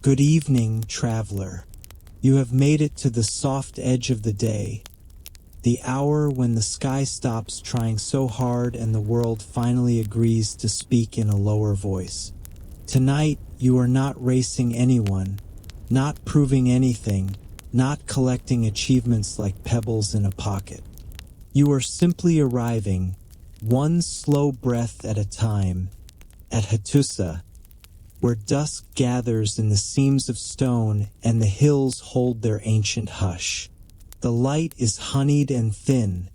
Good evening, traveler. You have made it to the soft edge of the day, the hour when the sky stops trying so hard and the world finally agrees to speak in a lower voice. Tonight, you are not racing anyone, not proving anything, not collecting achievements like pebbles in a pocket. You are simply arriving, one slow breath at a time, at Hattusa, where dusk gathers in the seams of stone and the hills hold their ancient hush. The light is honeyed and thin,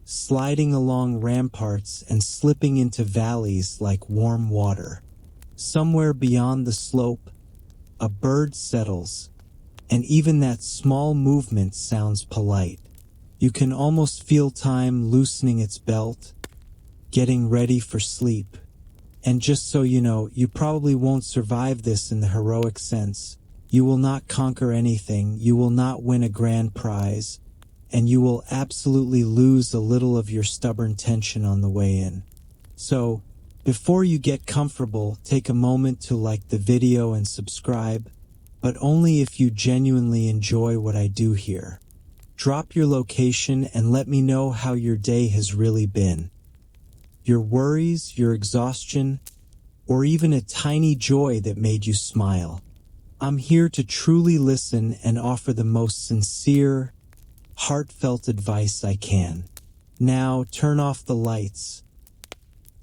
sliding along ramparts and slipping into valleys like warm water. Somewhere beyond the slope, a bird settles, and even that small movement sounds polite. You can almost feel time loosening its belt, getting ready for sleep. And just so you know, you probably won't survive this in the heroic sense. You will not conquer anything, you will not win a grand prize, and you will absolutely lose a little of your stubborn tension on the way in. So, before you get comfortable, take a moment to like the video and subscribe, but only if you genuinely enjoy what I do here. Drop your location and let me know how your day has really been. Your worries, your exhaustion, or even a tiny joy that made you smile. I'm here to truly listen and offer the most sincere, heartfelt advice I can. Now, turn off the lights.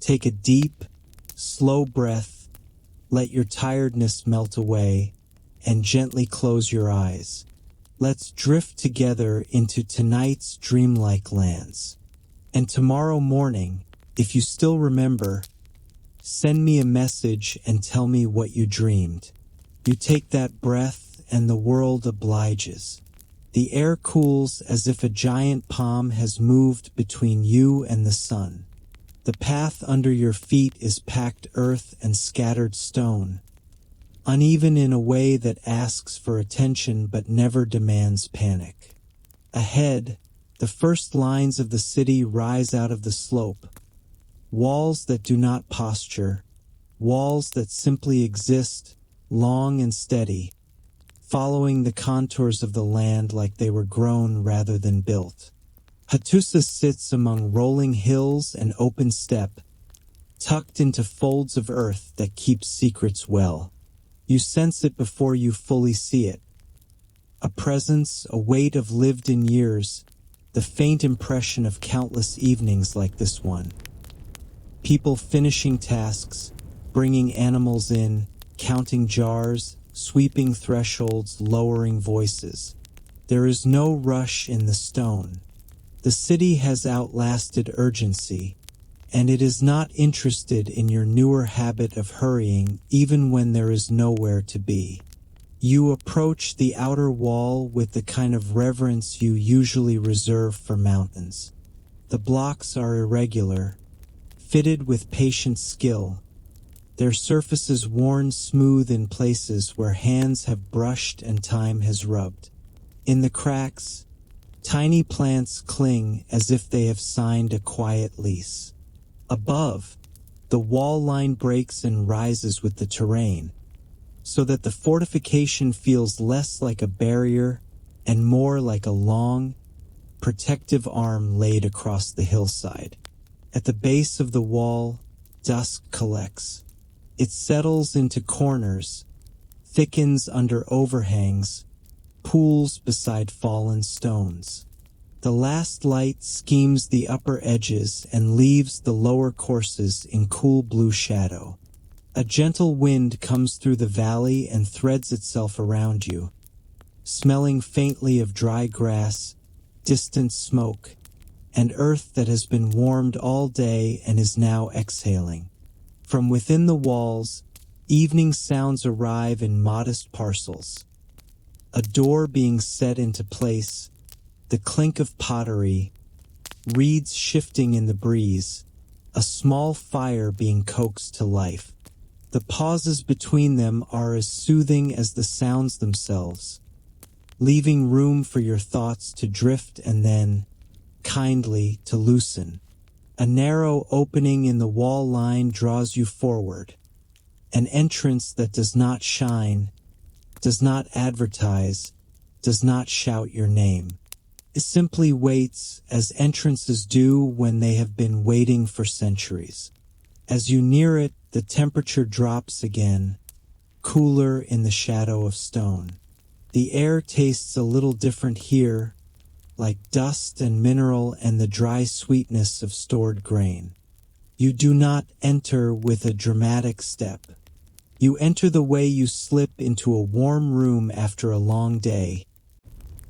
Take a deep, slow breath, let your tiredness melt away, and gently close your eyes. Let's drift together into tonight's dreamlike lands. And tomorrow morning, if you still remember, send me a message and tell me what you dreamed. You take that breath and the world obliges. The air cools as if a giant palm has moved between you and the sun. The path under your feet is packed earth and scattered stone, uneven in a way that asks for attention but never demands panic. Ahead, the first lines of the city rise out of the slope. Walls that do not posture, walls that simply exist, long and steady, following the contours of the land like they were grown rather than built. Hattusa sits among rolling hills and open steppe, tucked into folds of earth that keep secrets well. You sense it before you fully see it. A presence, a weight of lived-in years, the faint impression of countless evenings like this one. People finishing tasks, bringing animals in, counting jars, sweeping thresholds, lowering voices. There is no rush in the stone. The city has outlasted urgency, and it is not interested in your newer habit of hurrying even when there is nowhere to be. You approach the outer wall with the kind of reverence you usually reserve for mountains. The blocks are irregular, fitted with patient skill, their surfaces worn smooth in places where hands have brushed and time has rubbed. In the cracks, tiny plants cling as if they have signed a quiet lease. Above, the wall line breaks and rises with the terrain, so that the fortification feels less like a barrier and more like a long, protective arm laid across the hillside. At the base of the wall, dusk collects. It settles into corners, thickens under overhangs, pools beside fallen stones. The last light schemes the upper edges and leaves the lower courses in cool blue shadow. A gentle wind comes through the valley and threads itself around you, smelling faintly of dry grass, distant smoke, and earth that has been warmed all day and is now exhaling. From within the walls, evening sounds arrive in modest parcels. A door being set into place, the clink of pottery, reeds shifting in the breeze, a small fire being coaxed to life. The pauses between them are as soothing as the sounds themselves, leaving room for your thoughts to drift and then, kindly, to loosen. A narrow opening in the wall line draws you forward, an entrance that does not shine, does not advertise, does not shout your name. It simply waits, as entrances do when they have been waiting for centuries. As you near it, the temperature drops again, cooler in the shadow of stone. The air tastes a little different here, like dust and mineral and the dry sweetness of stored grain. You do not enter with a dramatic step. You enter the way you slip into a warm room after a long day,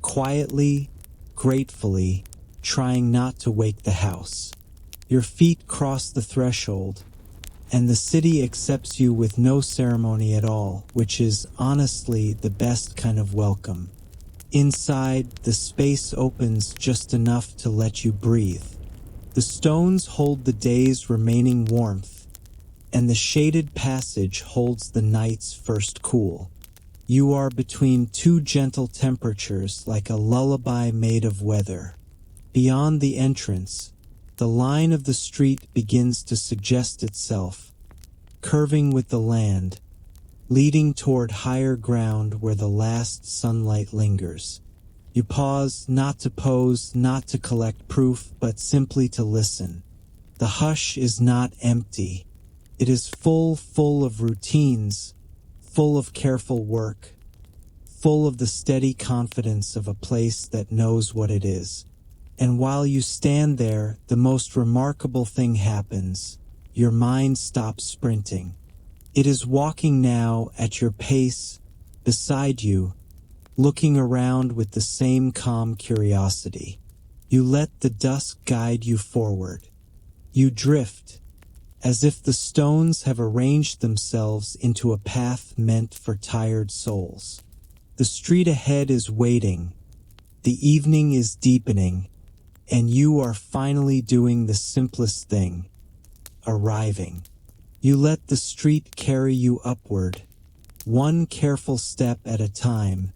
quietly, gratefully, trying not to wake the house. Your feet cross the threshold, and the city accepts you with no ceremony at all, which is honestly the best kind of welcome. Inside, the space opens just enough to let you breathe. The stones hold the day's remaining warmth, and the shaded passage holds the night's first cool. You are between two gentle temperatures like a lullaby made of weather. Beyond the entrance, the line of the street begins to suggest itself, curving with the land, leading toward higher ground where the last sunlight lingers. You pause, not to pose, not to collect proof, but simply to listen. The hush is not empty. It is full of routines, full of careful work, full of the steady confidence of a place that knows what it is. And while you stand there, the most remarkable thing happens. Your mind stops sprinting. It is walking now at your pace, beside you, looking around with the same calm curiosity. You let the dusk guide you forward. You drift, as if the stones have arranged themselves into a path meant for tired souls. The street ahead is waiting, the evening is deepening, and you are finally doing the simplest thing, arriving. You let the street carry you upward, one careful step at a time,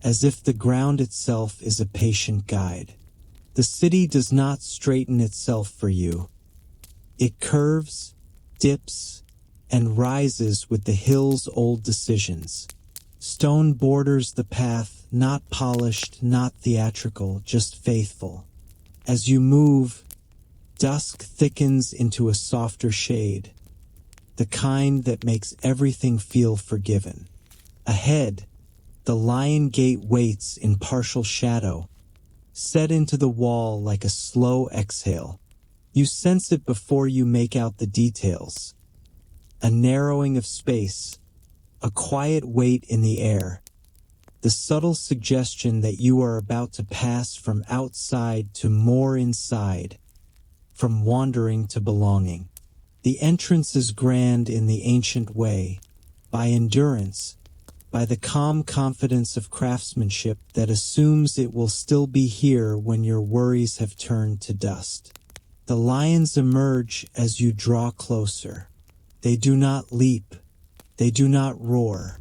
as if the ground itself is a patient guide. The city does not straighten itself for you. It curves, dips, and rises with the hill's old decisions. Stone borders the path, not polished, not theatrical, just faithful. As you move, dusk thickens into a softer shade, the kind that makes everything feel forgiven. Ahead, the lion gate waits in partial shadow, set into the wall like a slow exhale. You sense it before you make out the details. A narrowing of space, a quiet weight in the air, the subtle suggestion that you are about to pass from outside to more inside, from wandering to belonging. The entrance is grand in the ancient way, by endurance, by the calm confidence of craftsmanship that assumes it will still be here when your worries have turned to dust. The lions emerge as you draw closer. They do not leap. They do not roar.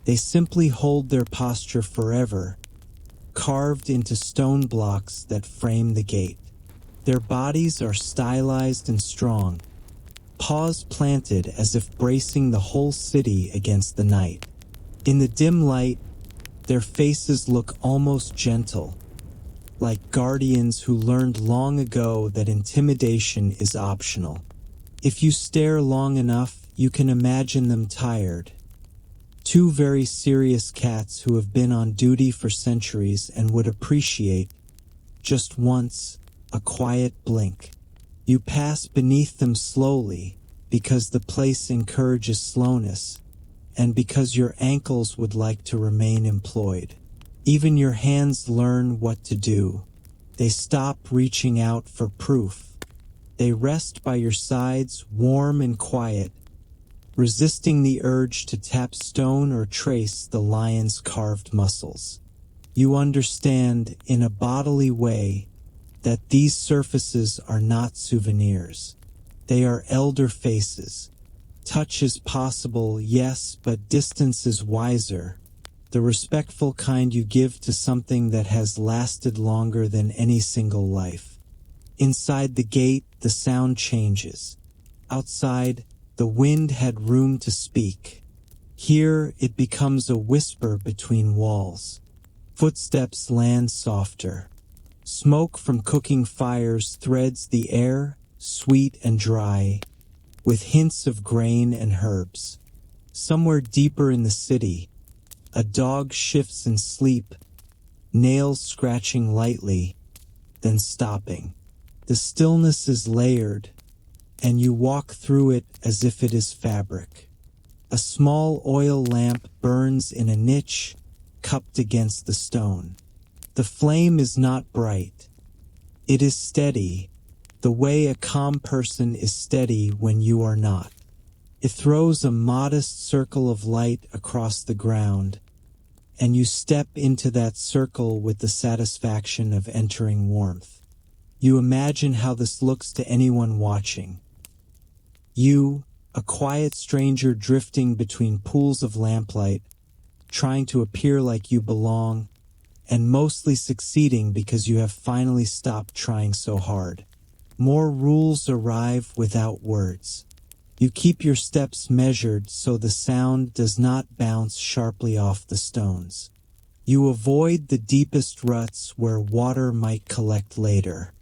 They simply hold their posture forever, carved into stone blocks that frame the gate. Their bodies are stylized and strong, paws planted as if bracing the whole city against the night. In the dim light, their faces look almost gentle, like guardians who learned long ago that intimidation is optional. If you stare long enough, you can imagine them tired. Two very serious cats who have been on duty for centuries and would appreciate, just once, a quiet blink. You pass beneath them slowly, because the place encourages slowness, and because your ankles would like to remain employed. Even your hands learn what to do. They stop reaching out for proof. They rest by your sides, warm and quiet, resisting the urge to tap stone or trace the lion's carved muscles. You understand, in a bodily way, that these surfaces are not souvenirs. They are elder faces. Touch is possible, yes, but distance is wiser. The respectful kind you give to something that has lasted longer than any single life. Inside the gate, the sound changes. Outside, the wind had room to speak. Here it becomes a whisper between walls. Footsteps land softer. Smoke from cooking fires threads the air, sweet and dry, with hints of grain and herbs. Somewhere deeper in the city, a dog shifts in sleep, nails scratching lightly, then stopping. The stillness is layered, and you walk through it as if it is fabric. A small oil lamp burns in a niche, cupped against the stone. The flame is not bright. It is steady, the way a calm person is steady when you are not. It throws a modest circle of light across the ground, and you step into that circle with the satisfaction of entering warmth. You imagine how this looks to anyone watching. You, a quiet stranger drifting between pools of lamplight, trying to appear like you belong, and mostly succeeding because you have finally stopped trying so hard. More rules arrive without words. You keep your steps measured so the sound does not bounce sharply off the stones. You avoid the deepest ruts where water might collect later.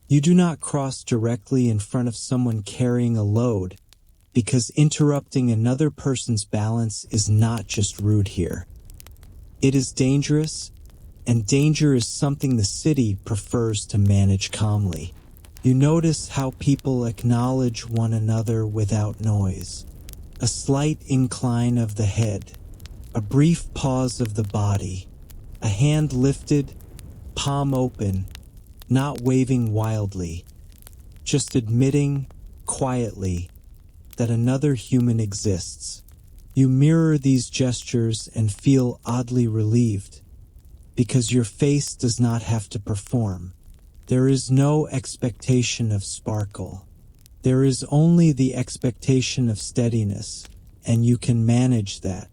You do not cross directly in front of someone carrying a load, because interrupting another person's balance is not just rude here. It is dangerous, and danger is something the city prefers to manage calmly. You notice how people acknowledge one another without noise. A slight incline of the head, a brief pause of the body, a hand lifted, palm open, not waving wildly, just admitting, quietly, that another human exists. You mirror these gestures and feel oddly relieved, because your face does not have to perform. There is no expectation of sparkle. There is only the expectation of steadiness, and you can manage that.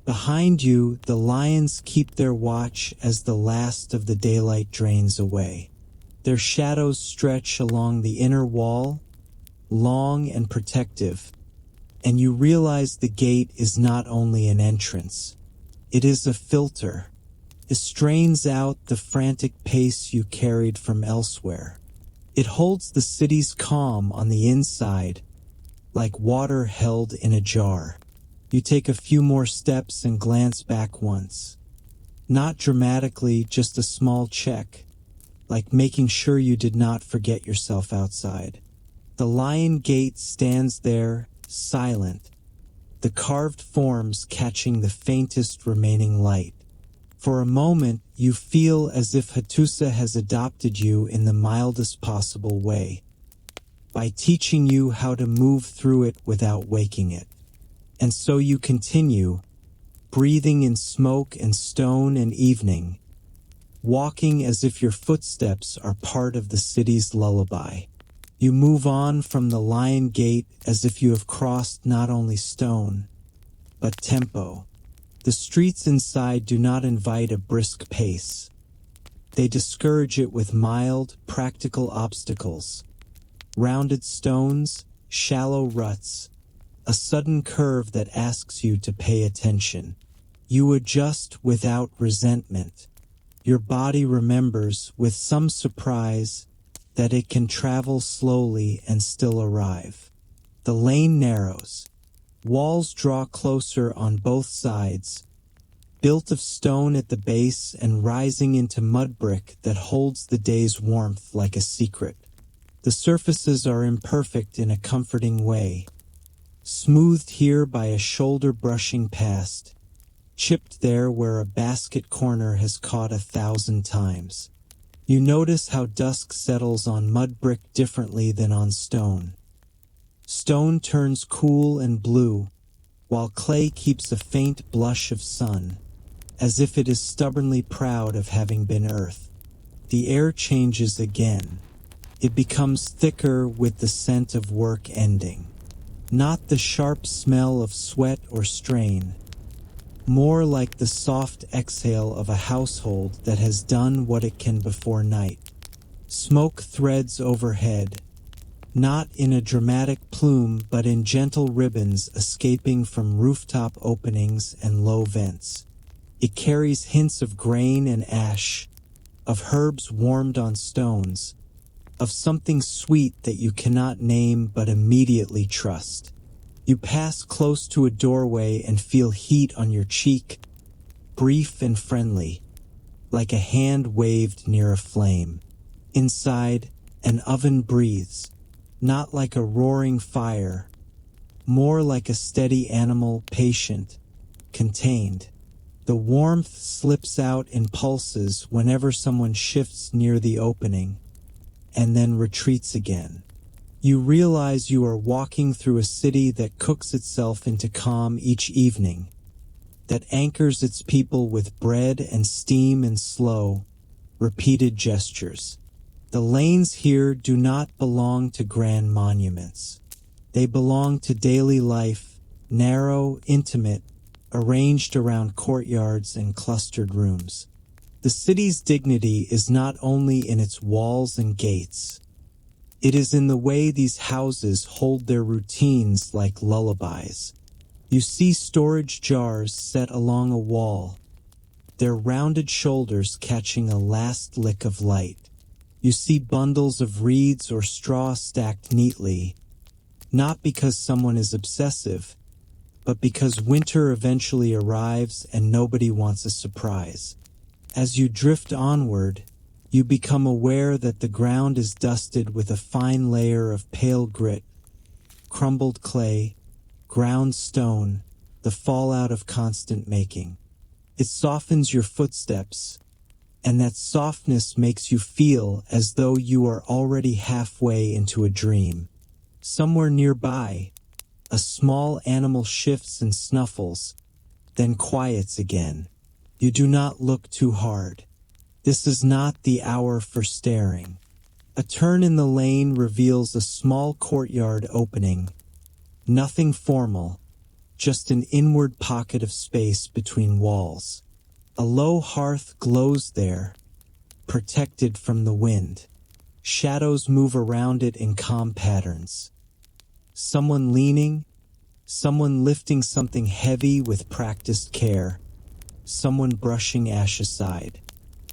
Behind you, the lions keep their watch as the last of the daylight drains away. Their shadows stretch along the inner wall, long and protective, and you realize the gate is not only an entrance. It is a filter. It strains out the frantic pace you carried from elsewhere. It holds the city's calm on the inside, like water held in a jar. You take a few more steps and glance back once. Not dramatically, just a small check, like making sure you did not forget yourself outside. The lion gate stands there, silent, the carved forms catching the faintest remaining light. For a moment, you feel as if Hattusa has adopted you in the mildest possible way, by teaching you how to move through it without waking it. And so you continue, breathing in smoke and stone and evening, walking as if your footsteps are part of the city's lullaby. You move on from the lion gate as if you have crossed not only stone, but tempo. The streets inside do not invite a brisk pace. They discourage it with mild, practical obstacles. Rounded stones, shallow ruts, a sudden curve that asks you to pay attention. You adjust without resentment. Your body remembers, with some surprise, that it can travel slowly and still arrive. The lane narrows. Walls draw closer on both sides, built of stone at the base and rising into mud brick that holds the day's warmth like a secret. The surfaces are imperfect in a comforting way, smoothed here by a shoulder brushing past, chipped there where a basket corner has caught 1,000 times. You notice how dusk settles on mud brick differently than on stone. Stone turns cool and blue, while clay keeps a faint blush of sun, as if it is stubbornly proud of having been earth. The air changes again. It becomes thicker with the scent of work ending. Not the sharp smell of sweat or strain, more like the soft exhale of a household that has done what it can before night. Smoke threads overhead, not in a dramatic plume but in gentle ribbons escaping from rooftop openings and low vents. It carries hints of grain and ash, of herbs warmed on stones, of something sweet that you cannot name but immediately trust. You pass close to a doorway and feel heat on your cheek, brief and friendly, like a hand waved near a flame. Inside, an oven breathes, not like a roaring fire, more like a steady animal, patient, contained. The warmth slips out in pulses whenever someone shifts near the opening, and then retreats again. You realize you are walking through a city that cooks itself into calm each evening, that anchors its people with bread and steam and slow, repeated gestures. The lanes here do not belong to grand monuments. They belong to daily life, narrow, intimate, arranged around courtyards and clustered rooms. The city's dignity is not only in its walls and gates. It is in the way these houses hold their routines like lullabies. You see storage jars set along a wall, their rounded shoulders catching a last lick of light. You see bundles of reeds or straw stacked neatly, not because someone is obsessive, but because winter eventually arrives and nobody wants a surprise. As you drift onward, you become aware that the ground is dusted with a fine layer of pale grit, crumbled clay, ground stone, the fallout of constant making. It softens your footsteps, and that softness makes you feel as though you are already halfway into a dream. Somewhere nearby, a small animal shifts and snuffles, then quiets again. You do not look too hard. This is not the hour for staring. A turn in the lane reveals a small courtyard opening. Nothing formal, just an inward pocket of space between walls. A low hearth glows there, protected from the wind. Shadows move around it in calm patterns. Someone leaning, someone lifting something heavy with practiced care, someone brushing ash aside.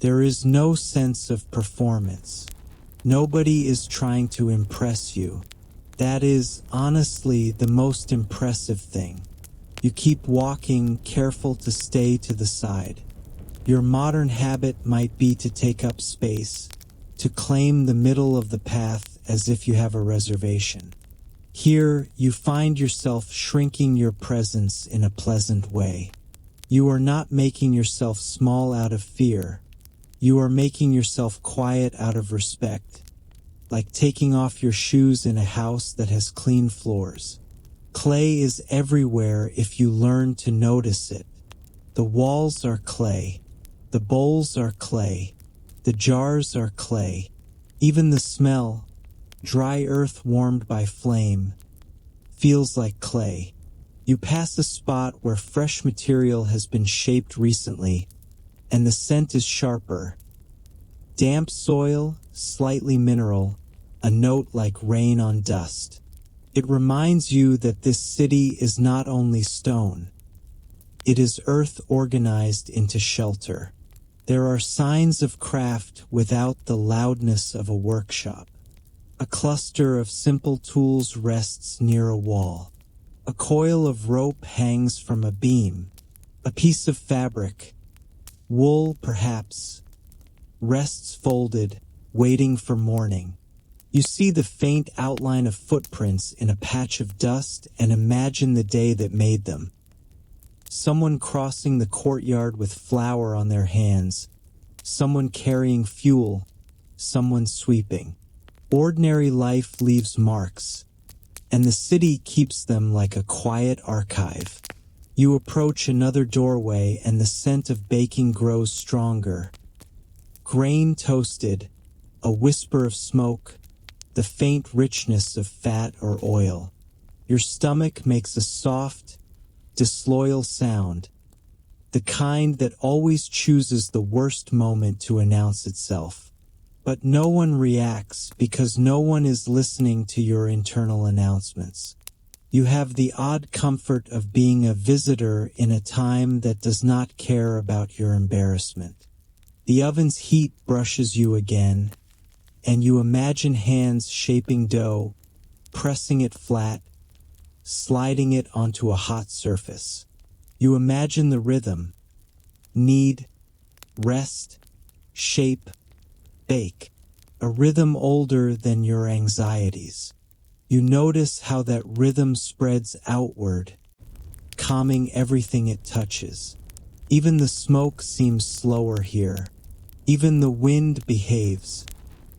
There is no sense of performance. Nobody is trying to impress you. That is, honestly, the most impressive thing. You keep walking, careful to stay to the side. Your modern habit might be to take up space, to claim the middle of the path as if you have a reservation. Here, you find yourself shrinking your presence in a pleasant way. You are not making yourself small out of fear. You are making yourself quiet out of respect, like taking off your shoes in a house that has clean floors. Clay is everywhere if you learn to notice it. The walls are clay. The bowls are clay. The jars are clay. Even the smell, dry earth warmed by flame, feels like clay. You pass a spot where fresh material has been shaped recently, and the scent is sharper. Damp soil, slightly mineral, a note like rain on dust. It reminds you that this city is not only stone. It is earth organized into shelter. There are signs of craft without the loudness of a workshop. A cluster of simple tools rests near a wall. A coil of rope hangs from a beam. A piece of fabric, wool perhaps, rests folded, waiting for morning. You see the faint outline of footprints in a patch of dust and imagine the day that made them. Someone crossing the courtyard with flour on their hands, someone carrying fuel, someone sweeping. Ordinary life leaves marks, and the city keeps them like a quiet archive. You approach another doorway and the scent of baking grows stronger. Grain toasted, a whisper of smoke, the faint richness of fat or oil. Your stomach makes a soft, disloyal sound, the kind that always chooses the worst moment to announce itself. But no one reacts because no one is listening to your internal announcements. You have the odd comfort of being a visitor in a time that does not care about your embarrassment. The oven's heat brushes you again, and you imagine hands shaping dough, pressing it flat, sliding it onto a hot surface. You imagine the rhythm: knead, rest, shape, bake. A rhythm older than your anxieties. You notice how that rhythm spreads outward, calming everything it touches. Even the smoke seems slower here. Even the wind behaves.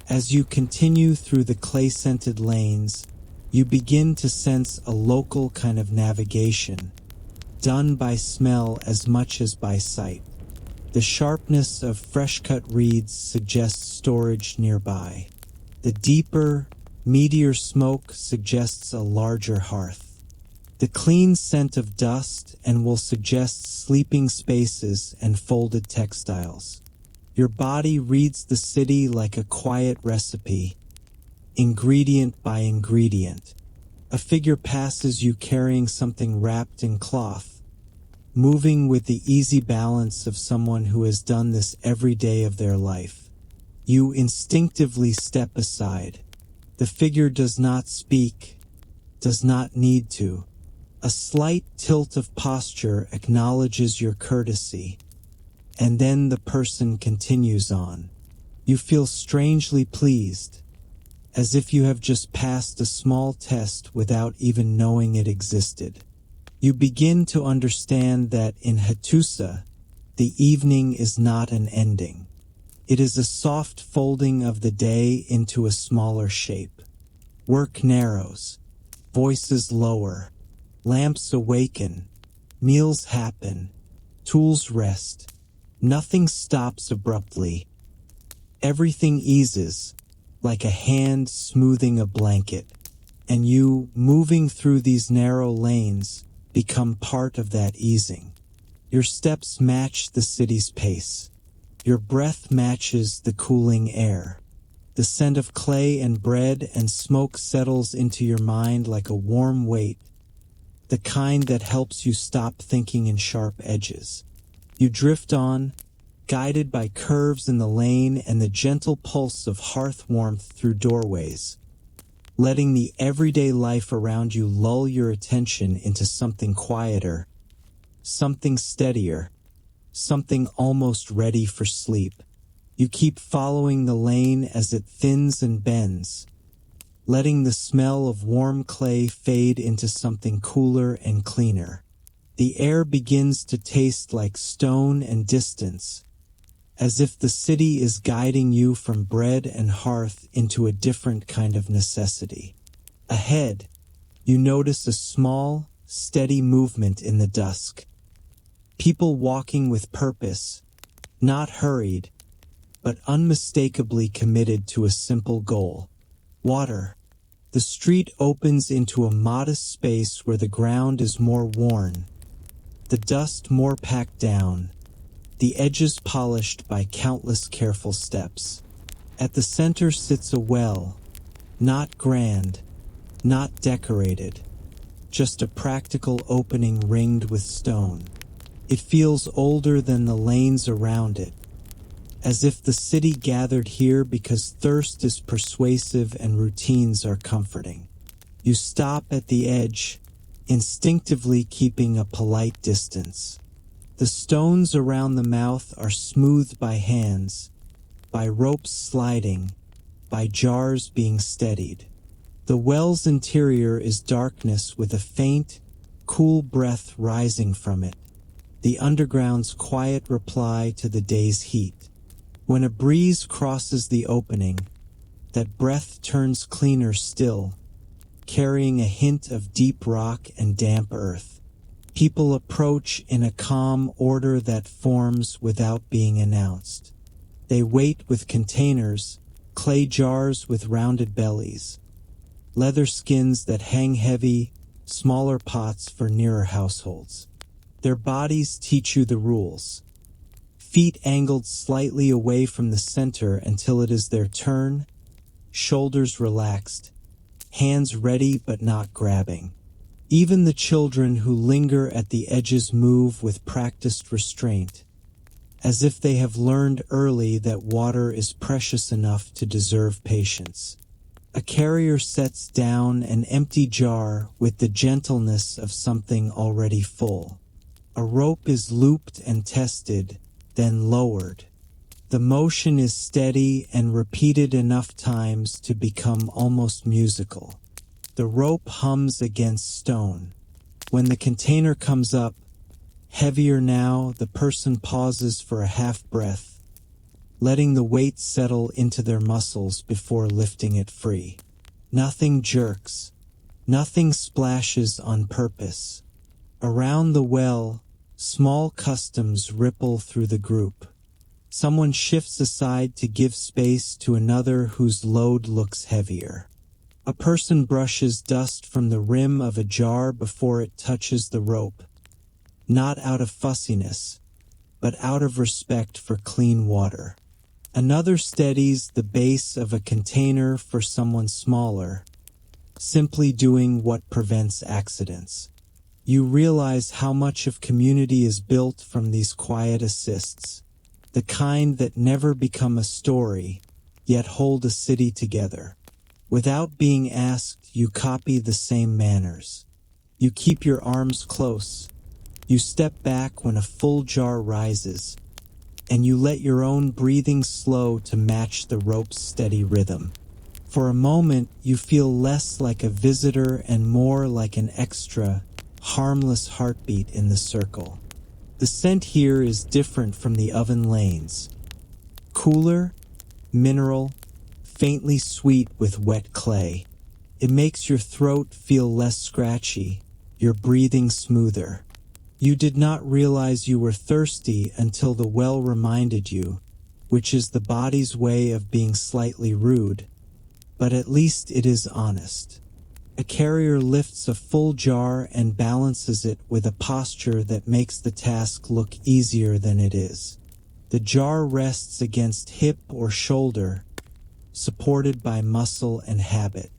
As you continue through the clay-scented lanes, you begin to sense a local kind of navigation, done by smell as much as by sight. The sharpness of fresh-cut reeds suggests storage nearby. The deeper, meatier smoke suggests a larger hearth. The clean scent of dust will suggest sleeping spaces and folded textiles. Your body reads the city like a quiet recipe, ingredient by ingredient. A figure passes you carrying something wrapped in cloth, moving with the easy balance of someone who has done this every day of their life. You instinctively step aside. The figure does not speak, does not need to. A slight tilt of posture acknowledges your courtesy, and then the person continues on. You feel strangely pleased, as if you have just passed a small test without even knowing it existed. You begin to understand that in Hattusa, the evening is not an ending. It is a soft folding of the day into a smaller shape. Work narrows, voices lower, lamps awaken, meals happen, tools rest. Nothing stops abruptly. Everything eases, like a hand smoothing a blanket, and you, moving through these narrow lanes, become part of that easing. Your steps match the city's pace. Your breath matches the cooling air. The scent of clay and bread and smoke settles into your mind like a warm weight, the kind that helps you stop thinking in sharp edges. You drift on, guided by curves in the lane and the gentle pulse of hearth warmth through doorways, letting the everyday life around you lull your attention into something quieter, something steadier, something almost ready for sleep. You keep following the lane as it thins and bends, letting the smell of warm clay fade into something cooler and cleaner. The air begins to taste like stone and distance, as if the city is guiding you from bread and hearth into a different kind of necessity. Ahead, you notice a small, steady movement in the dusk. People walking with purpose, not hurried, but unmistakably committed to a simple goal: water. The street opens into a modest space where the ground is more worn, the dust more packed down, the edges polished by countless careful steps. At the center sits a well, not grand, not decorated, just a practical opening ringed with stone. It feels older than the lanes around it, as if the city gathered here because thirst is persuasive and routines are comforting. You stop at the edge, instinctively keeping a polite distance. The stones around the mouth are smoothed by hands, by ropes sliding, by jars being steadied. The well's interior is darkness with a faint, cool breath rising from it, the underground's quiet reply to the day's heat. When a breeze crosses the opening, that breath turns cleaner still, carrying a hint of deep rock and damp earth. People approach in a calm order that forms without being announced. They wait with containers, clay jars with rounded bellies, leather skins that hang heavy, smaller pots for nearer households. Their bodies teach you the rules. feet angled slightly away from the center until it is their turn, shoulders relaxed, hands ready but not grabbing. Even the children who linger at the edges move with practiced restraint, as if they have learned early that water is precious enough to deserve patience. A carrier sets down an empty jar with the gentleness of something already full. A rope is looped and tested, then lowered. The motion is steady and repeated enough times to become almost musical. The rope hums against stone. When the container comes up, heavier now, the person pauses for a half-breath, letting the weight settle into their muscles before lifting it free. Nothing jerks. Nothing splashes on purpose. Around the well, small customs ripple through the group. Someone shifts aside to give space to another whose load looks heavier. A person brushes dust from the rim of a jar before it touches the rope, not out of fussiness, but out of respect for clean water. Another steadies the base of a container for someone smaller, simply doing what prevents accidents. You realize how much of community is built from these quiet assists, the kind that never become a story, yet hold a city together. Without being asked, you copy the same manners. You keep your arms close. You step back when a full jar rises, and you let your own breathing slow to match the rope's steady rhythm. For a moment, you feel less like a visitor and more like an extra, harmless heartbeat in the circle. The scent here is different from the oven lanes. Cooler, mineral, faintly sweet with wet clay. It makes your throat feel less scratchy, your breathing smoother. You did not realize you were thirsty until the well reminded you, which is the body's way of being slightly rude, but at least it is honest. A carrier lifts a full jar and balances it with a posture that makes the task look easier than it is. The jar rests against hip or shoulder, supported by muscle and habit.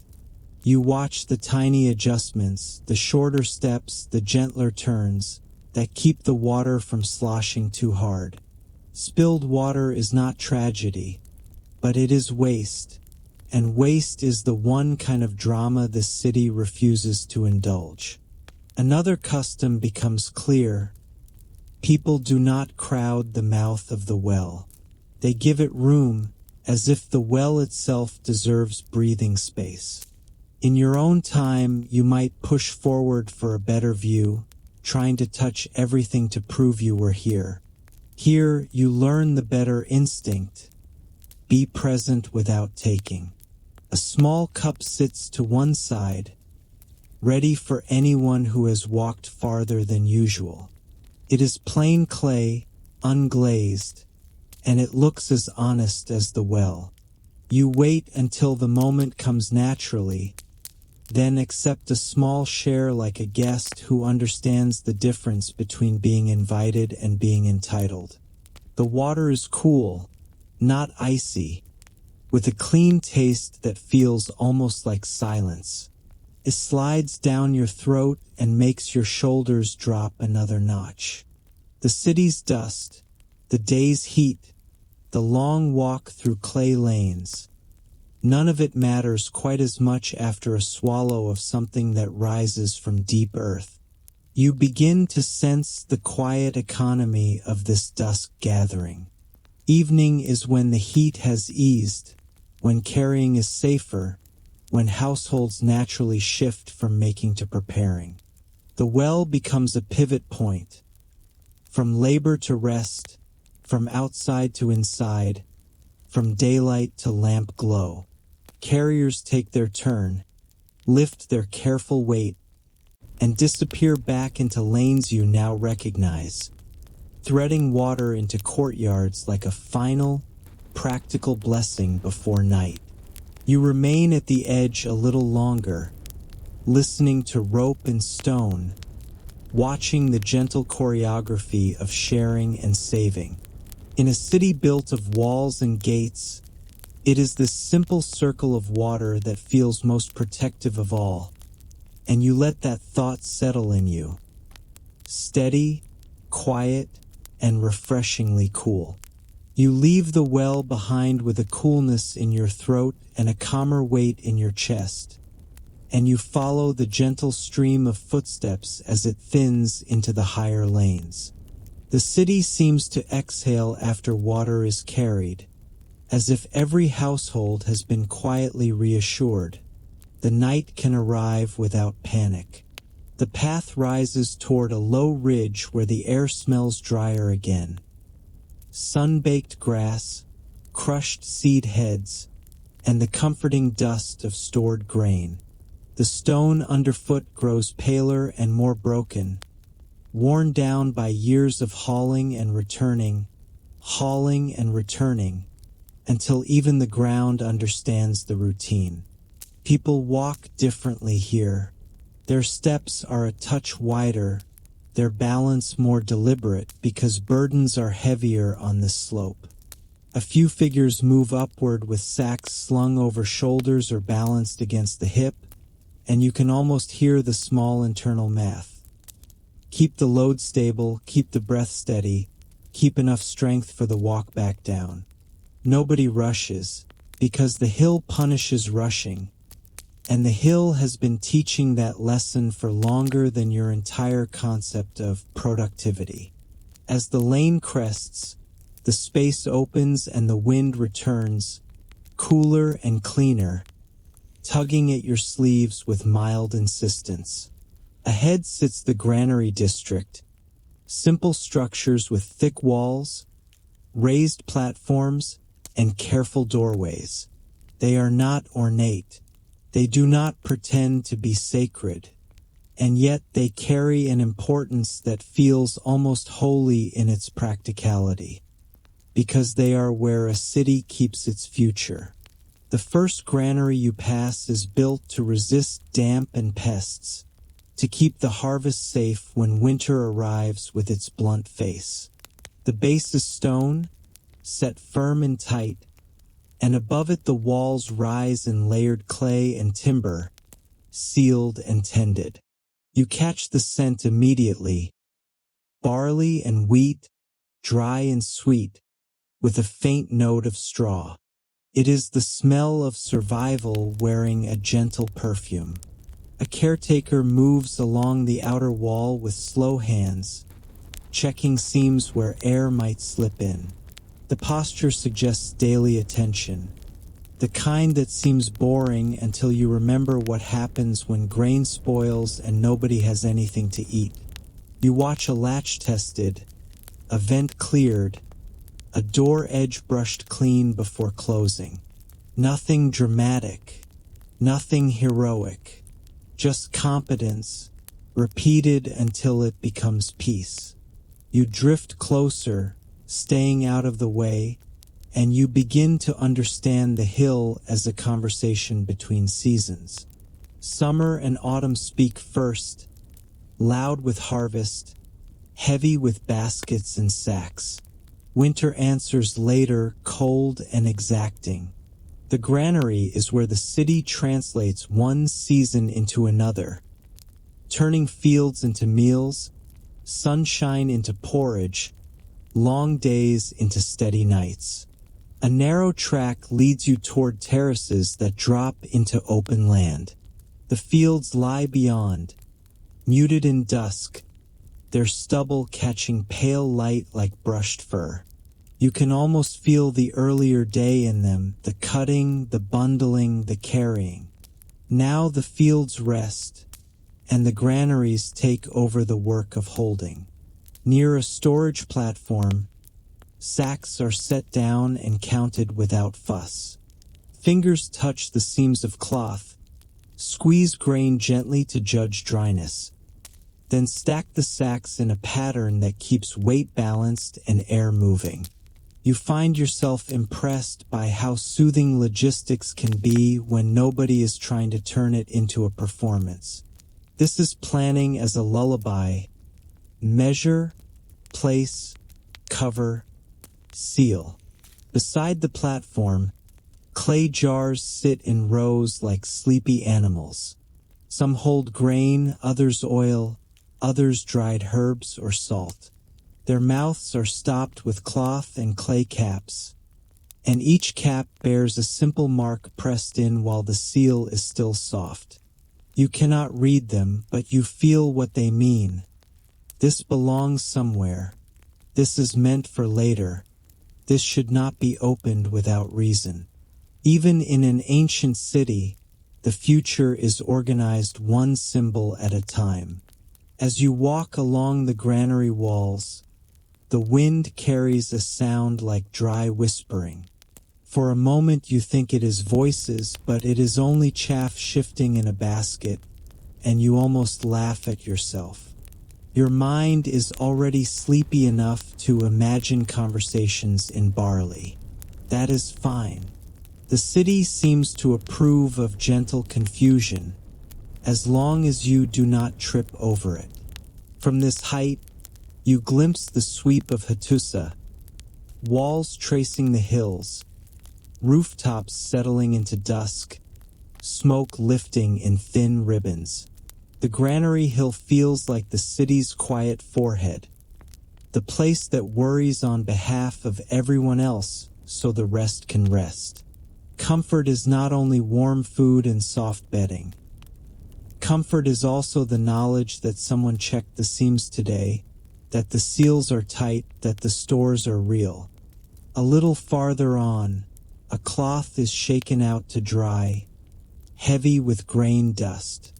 You watch the tiny adjustments, the shorter steps, the gentler turns, that keep the water from sloshing too hard. Spilled water is not tragedy, but it is waste, and waste is the one kind of drama the city refuses to indulge. Another custom becomes clear. People do not crowd the mouth of the well. They give it room, as if the well itself deserves breathing space. In your own time, you might push forward for a better view, trying to touch everything to prove you were here. Here, you learn the better instinct. Be present without taking. A small cup sits to one side, ready for anyone who has walked farther than usual. It is plain clay, unglazed, and it looks as honest as the well. You wait until the moment comes naturally, then accept a small share like a guest who understands the difference between being invited and being entitled. The water is cool, not icy, with a clean taste that feels almost like silence. It slides down your throat and makes your shoulders drop another notch. The city's dust, the day's heat, the long walk through clay lanes, none of it matters quite as much after a swallow of something that rises from deep earth. You begin to sense the quiet economy of this dusk gathering. Evening is when the heat has eased, when carrying is safer, when households naturally shift from making to preparing. The well becomes a pivot point. From labor to rest, from outside to inside, from daylight to lamp glow. Carriers take their turn, lift their careful weight, and disappear back into lanes you now recognize, threading water into courtyards like a final, practical blessing before night. You remain at the edge a little longer, listening to rope and stone, watching the gentle choreography of sharing and saving. In a city built of walls and gates, it is this simple circle of water that feels most protective of all. And you let that thought settle in you. Steady, quiet, and refreshingly cool. You leave the well behind with a coolness in your throat and a calmer weight in your chest. And you follow the gentle stream of footsteps as it thins into the higher lanes. The city seems to exhale after water is carried, as if every household has been quietly reassured. The night can arrive without panic. The path rises toward a low ridge where the air smells drier again. Sun-baked grass, crushed seed heads, and the comforting dust of stored grain. The stone underfoot grows paler and more broken, worn down by years of hauling and returning, until even the ground understands the routine. People walk differently here. Their steps are a touch wider, their balance more deliberate because burdens are heavier on this slope. A few figures move upward with sacks slung over shoulders or balanced against the hip, and you can almost hear the small internal math. Keep the load stable, keep the breath steady, keep enough strength for the walk back down. Nobody rushes, because the hill punishes rushing, and the hill has been teaching that lesson for longer than your entire concept of productivity. As the lane crests, the space opens and the wind returns, cooler and cleaner, tugging at your sleeves with mild insistence. Ahead sits the granary district, simple structures with thick walls, raised platforms, and careful doorways. They are not ornate. They do not pretend to be sacred, and yet they carry an importance that feels almost holy in its practicality, because they are where a city keeps its future. The first granary you pass is built to resist damp and pests, to keep the harvest safe when winter arrives with its blunt face. The base is stone, set firm and tight, and above it the walls rise in layered clay and timber, sealed and tended. You catch the scent immediately. Barley and wheat, dry and sweet, with a faint note of straw. It is the smell of survival wearing a gentle perfume. A caretaker moves along the outer wall with slow hands, checking seams where air might slip in. The posture suggests daily attention, the kind that seems boring until you remember what happens when grain spoils and nobody has anything to eat. You watch a latch tested, a vent cleared, a door edge brushed clean before closing. Nothing dramatic, nothing heroic, just competence, repeated until it becomes peace. You drift closer, staying out of the way, and you begin to understand the hill as a conversation between seasons. Summer and autumn speak first, loud with harvest, heavy with baskets and sacks. Winter answers later, cold and exacting. The granary is where the city translates one season into another, turning fields into meals, sunshine into porridge, long days into steady nights. A narrow track leads you toward terraces that drop into open land. The fields lie beyond, muted in dusk, their stubble catching pale light like brushed fur. You can almost feel the earlier day in them, the cutting, the bundling, the carrying. Now the fields rest, and the granaries take over the work of holding. Near a storage platform, sacks are set down and counted without fuss. Fingers touch the seams of cloth, squeeze grain gently to judge dryness, then stack the sacks in a pattern that keeps weight balanced and air moving. You find yourself impressed by how soothing logistics can be when nobody is trying to turn it into a performance. This is planning as a lullaby. Measure, place, cover, Seal. Beside the platform, clay jars sit in rows like sleepy animals. Some hold grain, others oil, others dried herbs or salt. Their mouths are stopped with cloth and clay caps, and each cap bears a simple mark pressed in while the seal is still soft. You cannot read them, but you feel what they mean. This belongs somewhere. This is meant for later. This should not be opened without reason. Even in an ancient city, the future is organized one symbol at a time. As you walk along the granary walls, the wind carries a sound like dry whispering. For a moment you think it is voices, but it is only chaff shifting in a basket, and you almost laugh at yourself. Your mind is already sleepy enough to imagine conversations in barley. That is fine. The city seems to approve of gentle confusion, as long as you do not trip over it. From this height, you glimpse the sweep of Hattusa, walls tracing the hills, rooftops settling into dusk, smoke lifting in thin ribbons. The granary hill feels like the city's quiet forehead, the place that worries on behalf of everyone else so the rest can rest. Comfort is not only warm food and soft bedding. Comfort is also the knowledge that someone checked the seams today, that the seals are tight, that the stores are real. A little farther on, a cloth is shaken out to dry, heavy with grain dust.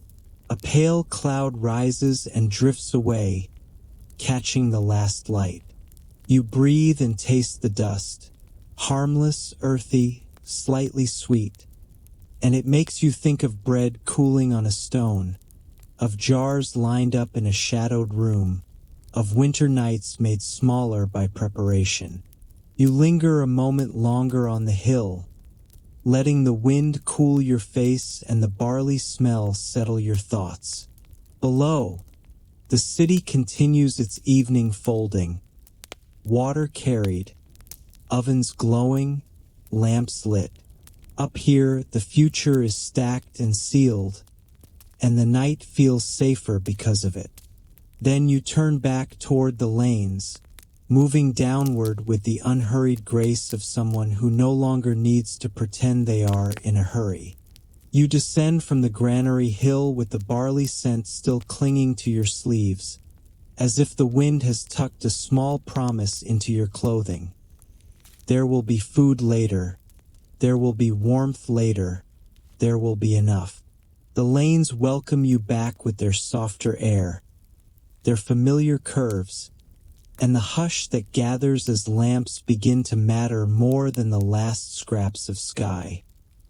A pale cloud rises and drifts away, catching the last light. You breathe and taste the dust, harmless, earthy, slightly sweet, and it makes you think of bread cooling on a stone, of jars lined up in a shadowed room, of winter nights made smaller by preparation. You linger a moment longer on the hill, letting the wind cool your face and the barley smell settle your thoughts. Below, the city continues its evening folding. Water carried, ovens glowing, lamps lit. Up here, the future is stacked and sealed, and the night feels safer because of it. Then you turn back toward the lanes, moving downward with the unhurried grace of someone who no longer needs to pretend they are in a hurry. You descend from the granary hill with the barley scent still clinging to your sleeves, as if the wind has tucked a small promise into your clothing. There will be food later. There will be warmth later. There will be enough. The lanes welcome you back with their softer air, their familiar curves, and the hush that gathers as lamps begin to matter more than the last scraps of sky.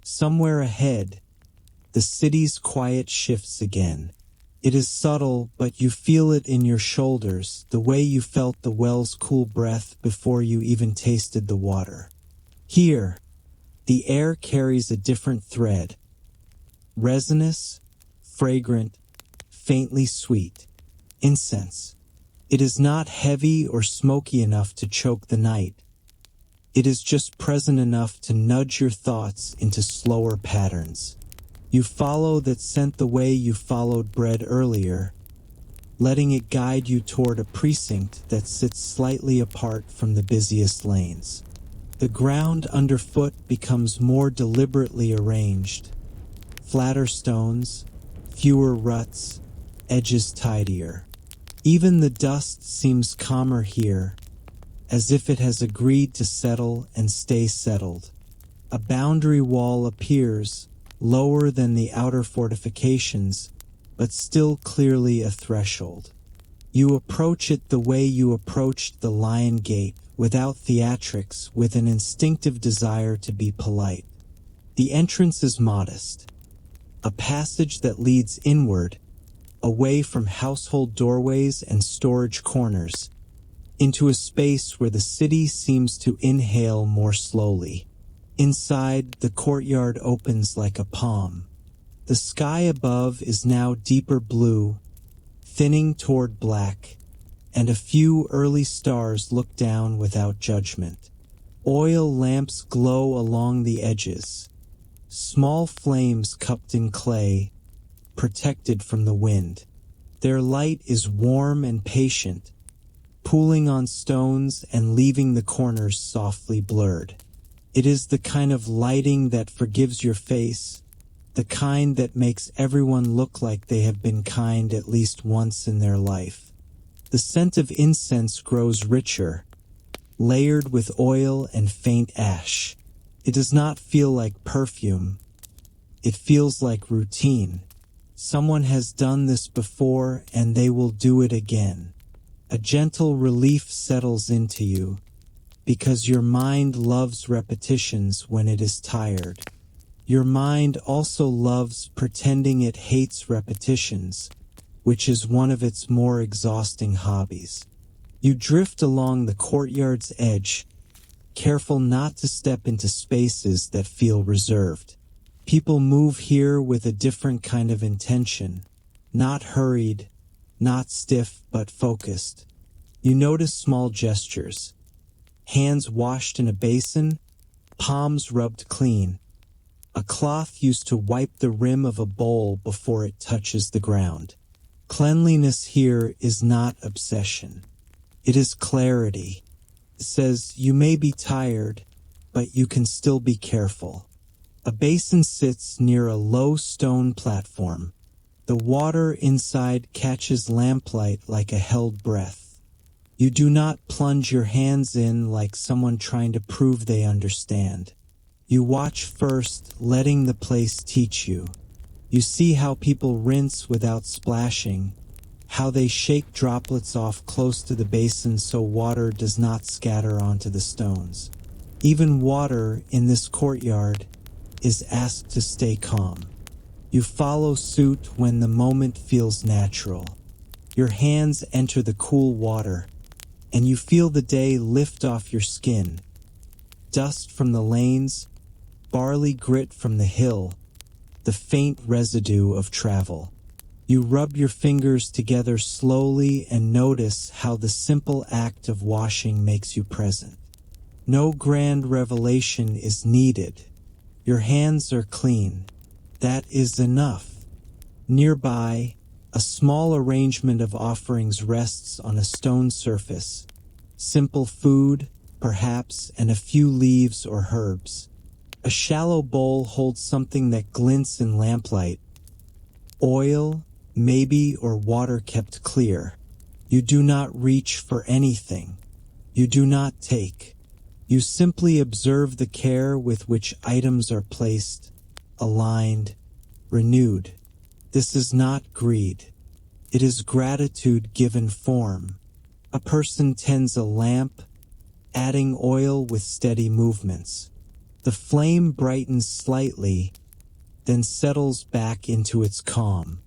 Somewhere ahead, the city's quiet shifts again. It is subtle, but you feel it in your shoulders, the way you felt the well's cool breath before you even tasted the water. Here, the air carries a different thread. Resinous, fragrant, faintly sweet. Incense. It is not heavy or smoky enough to choke the night. It is just present enough to nudge your thoughts into slower patterns. You follow that scent the way you followed bread earlier, letting it guide you toward a precinct that sits slightly apart from the busiest lanes. The ground underfoot becomes more deliberately arranged. Flatter stones, fewer ruts, edges tidier. Even the dust seems calmer here, as if it has agreed to settle and stay settled. A boundary wall appears, lower than the outer fortifications, but still clearly a threshold. You approach it the way you approached the Lion Gate, without theatrics, with an instinctive desire to be polite. The entrance is modest, a passage that leads inward, away from household doorways and storage corners, into a space where the city seems to inhale more slowly. Inside, the courtyard opens like a palm. The sky above is now deeper blue, thinning toward black, and a few early stars look down without judgment. Oil lamps glow along the edges, small flames cupped in clay, protected from the wind. Their light is warm and patient, pooling on stones and leaving the corners softly blurred. It is the kind of lighting that forgives your face, the kind that makes everyone look like they have been kind at least once in their life. The scent of incense grows richer, layered with oil and faint ash. It does not feel like perfume. It feels like routine. Someone has done this before and they will do it again. A gentle relief settles into you, because your mind loves repetitions when it is tired. Your mind also loves pretending it hates repetitions, which is one of its more exhausting hobbies. You drift along the courtyard's edge, careful not to step into spaces that feel reserved. People move here with a different kind of intention, not hurried, not stiff but focused. You notice small gestures. Hands washed in a basin, palms rubbed clean. A cloth used to wipe the rim of a bowl before it touches the ground. Cleanliness here is not obsession. It is clarity. It says you may be tired, but you can still be careful. A basin sits near a low stone platform. The water inside catches lamplight like a held breath. You do not plunge your hands in like someone trying to prove they understand. You watch first, letting the place teach you. You see how people rinse without splashing, how they shake droplets off close to the basin so water does not scatter onto the stones. Even water in this courtyard is asked to stay calm. You follow suit when the moment feels natural. Your hands enter the cool water, and you feel the day lift off your skin. Dust from the lanes, barley grit from the hill, the faint residue of travel. You rub your fingers together slowly and notice how the simple act of washing makes you present. No grand revelation is needed. Your hands are clean. That is enough. Nearby, a small arrangement of offerings rests on a stone surface. Simple food, perhaps, and a few leaves or herbs. A shallow bowl holds something that glints in lamplight. Oil, maybe, or water kept clear. You do not reach for anything. You do not take. You simply observe the care with which items are placed, aligned, renewed. This is not greed. It is gratitude given form. A person tends a lamp, adding oil with steady movements. The flame brightens slightly, then settles back into its calm.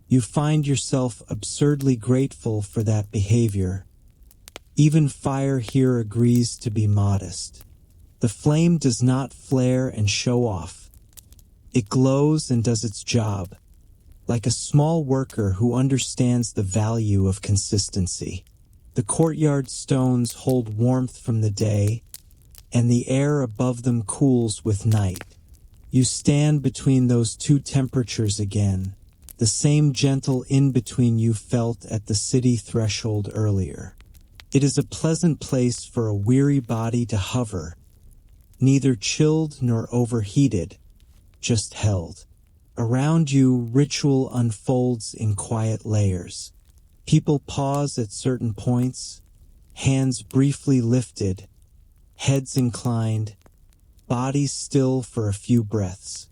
You find yourself absurdly grateful for that behavior. Even fire here agrees to be modest. The flame does not flare and show off. It glows and does its job, like a small worker who understands the value of consistency. The courtyard stones hold warmth from the day, and the air above them cools with night. You stand between those two temperatures again, the same gentle in-between you felt at the city threshold earlier. It is a pleasant place for a weary body to hover, neither chilled nor overheated, just held. Around you, ritual unfolds in quiet layers. People pause at certain points, hands briefly lifted, heads inclined, bodies still for a few breaths.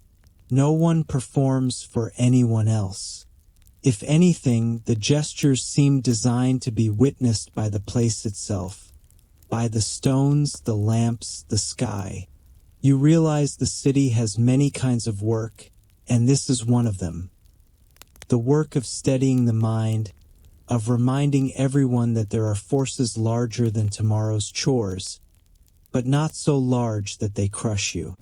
No one performs for anyone else. If anything, the gestures seem designed to be witnessed by the place itself, by the stones, the lamps, the sky. You realize the city has many kinds of work, and this is one of them. The work of steadying the mind, of reminding everyone that there are forces larger than tomorrow's chores, but not so large that they crush you.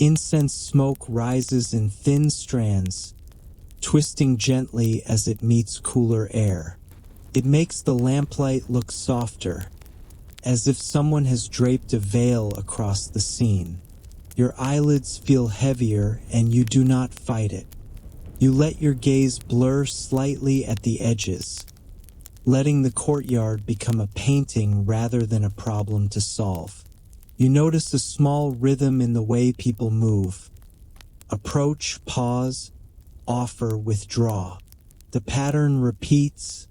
Incense smoke rises in thin strands, twisting gently as it meets cooler air. It makes the lamplight look softer, as if someone has draped a veil across the scene. Your eyelids feel heavier and you do not fight it. You let your gaze blur slightly at the edges, letting the courtyard become a painting rather than a problem to solve. You notice a small rhythm in the way people move. Approach, pause, offer, withdraw. The pattern repeats,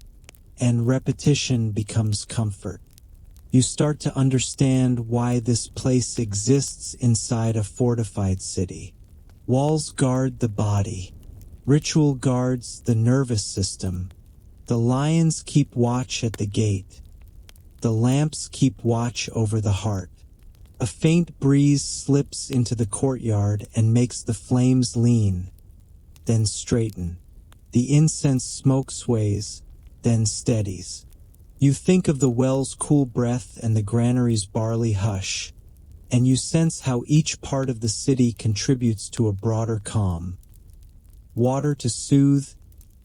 and repetition becomes comfort. You start to understand why this place exists inside a fortified city. Walls guard the body. Ritual guards the nervous system. The lions keep watch at the gate. The lamps keep watch over the heart. A faint breeze slips into the courtyard and makes the flames lean, then straighten. The incense smoke sways, then steadies. You think of the well's cool breath and the granary's barley hush, and you sense how each part of the city contributes to a broader calm. Water to soothe,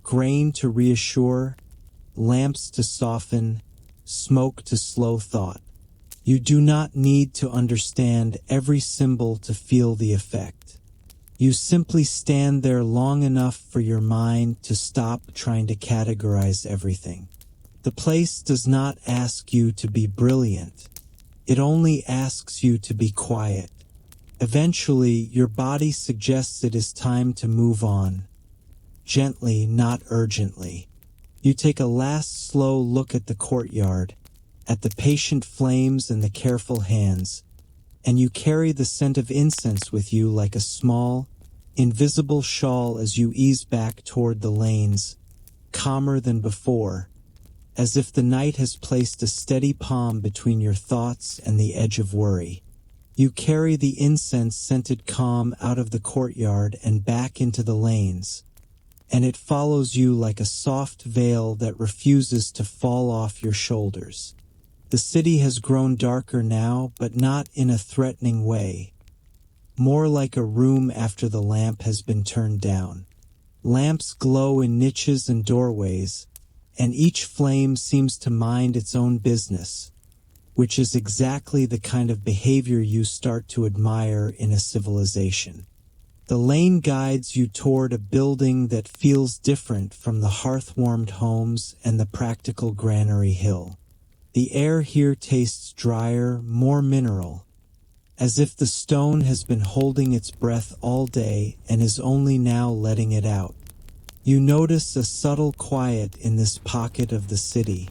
grain to reassure, lamps to soften, smoke to slow thought. You do not need to understand every symbol to feel the effect. You simply stand there long enough for your mind to stop trying to categorize everything. The place does not ask you to be brilliant. It only asks you to be quiet. Eventually, your body suggests it is time to move on. Gently, not urgently. You take a last slow look at the courtyard, at the patient flames and the careful hands, and you carry the scent of incense with you like a small, invisible shawl as you ease back toward the lanes, calmer than before, as if the night has placed a steady palm between your thoughts and the edge of worry. You carry the incense-scented calm out of the courtyard and back into the lanes, and it follows you like a soft veil that refuses to fall off your shoulders. The city has grown darker now, but not in a threatening way. More like a room after the lamp has been turned down. Lamps glow in niches and doorways, and each flame seems to mind its own business, which is exactly the kind of behavior you start to admire in a civilization. The lane guides you toward a building that feels different from the hearth-warmed homes and the practical granary hill. The air here tastes drier, more mineral, as if the stone has been holding its breath all day and is only now letting it out. You notice a subtle quiet in this pocket of the city,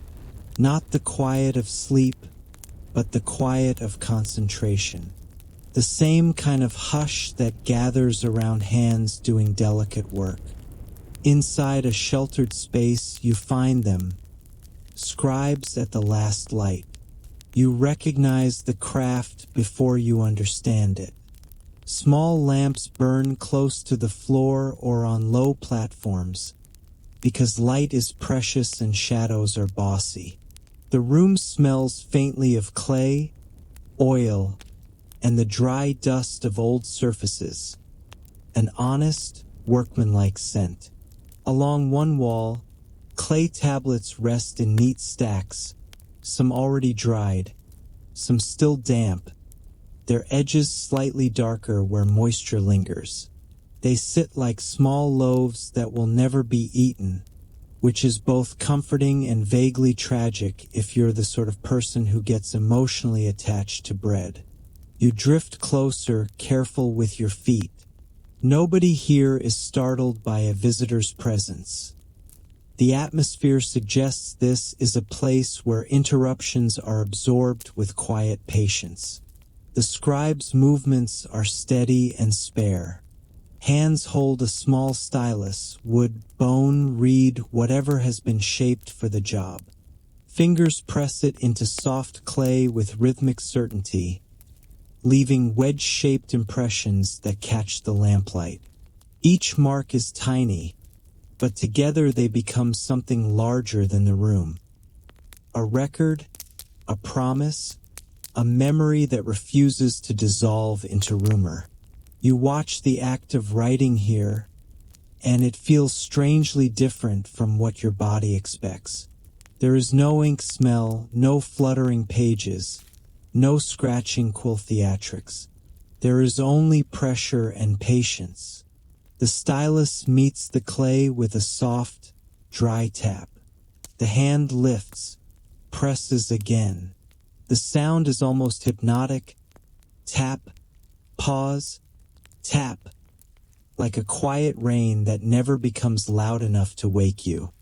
not the quiet of sleep, but the quiet of concentration. The same kind of hush that gathers around hands doing delicate work. Inside a sheltered space, you find them, scribes at the last light. You recognize the craft before you understand it. Small lamps burn close to the floor or on low platforms, because light is precious and shadows are bossy. The room smells faintly of clay, oil, and the dry dust of old surfaces. An honest, workmanlike scent. Along one wall, clay tablets rest in neat stacks, some already dried, some still damp, their edges slightly darker where moisture lingers. They sit like small loaves that will never be eaten, which is both comforting and vaguely tragic if you're the sort of person who gets emotionally attached to bread. You drift closer, careful with your feet. Nobody here is startled by a visitor's presence. The atmosphere suggests this is a place where interruptions are absorbed with quiet patience. The scribe's movements are steady and spare. Hands hold a small stylus, wood, bone, reed, whatever has been shaped for the job. Fingers press it into soft clay with rhythmic certainty, leaving wedge-shaped impressions that catch the lamplight. Each mark is tiny, but together they become something larger than the room. A record, a promise, a memory that refuses to dissolve into rumor. You watch the act of writing here, and it feels strangely different from what your body expects. There is no ink smell, no fluttering pages, no scratching quill theatrics. There is only pressure and patience. The stylus meets the clay with a soft, dry tap. The hand lifts, presses again. The sound is almost hypnotic. Tap, pause, tap, like a quiet rain that never becomes loud enough to wake you.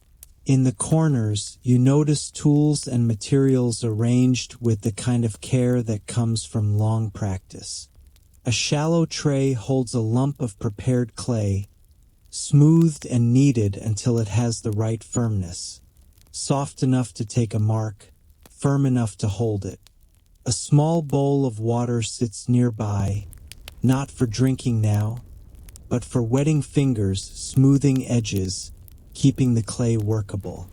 In the corners, you notice tools and materials arranged with the kind of care that comes from long practice. A shallow tray holds a lump of prepared clay, smoothed and kneaded until it has the right firmness. Soft enough to take a mark, firm enough to hold it. A small bowl of water sits nearby, not for drinking now, but for wetting fingers, smoothing edges, keeping the clay workable.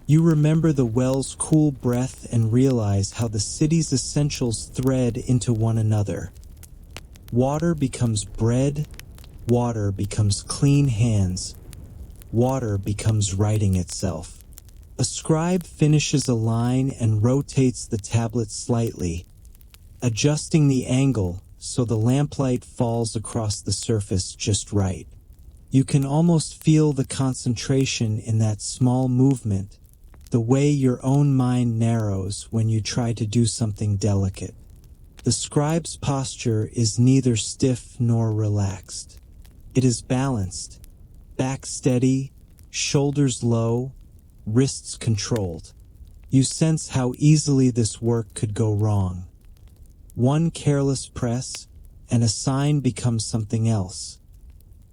You remember the well's cool breath and realize how the city's essentials thread into one another. Water becomes bread, water becomes clean hands, water becomes writing itself. A scribe finishes a line and rotates the tablet slightly, adjusting the angle so the lamplight falls across the surface just right. You can almost feel the concentration in that small movement, the way your own mind narrows when you try to do something delicate. The scribe's posture is neither stiff nor relaxed. It is balanced, back steady, shoulders low, wrists controlled. You sense how easily this work could go wrong. One careless press, and a sign becomes something else.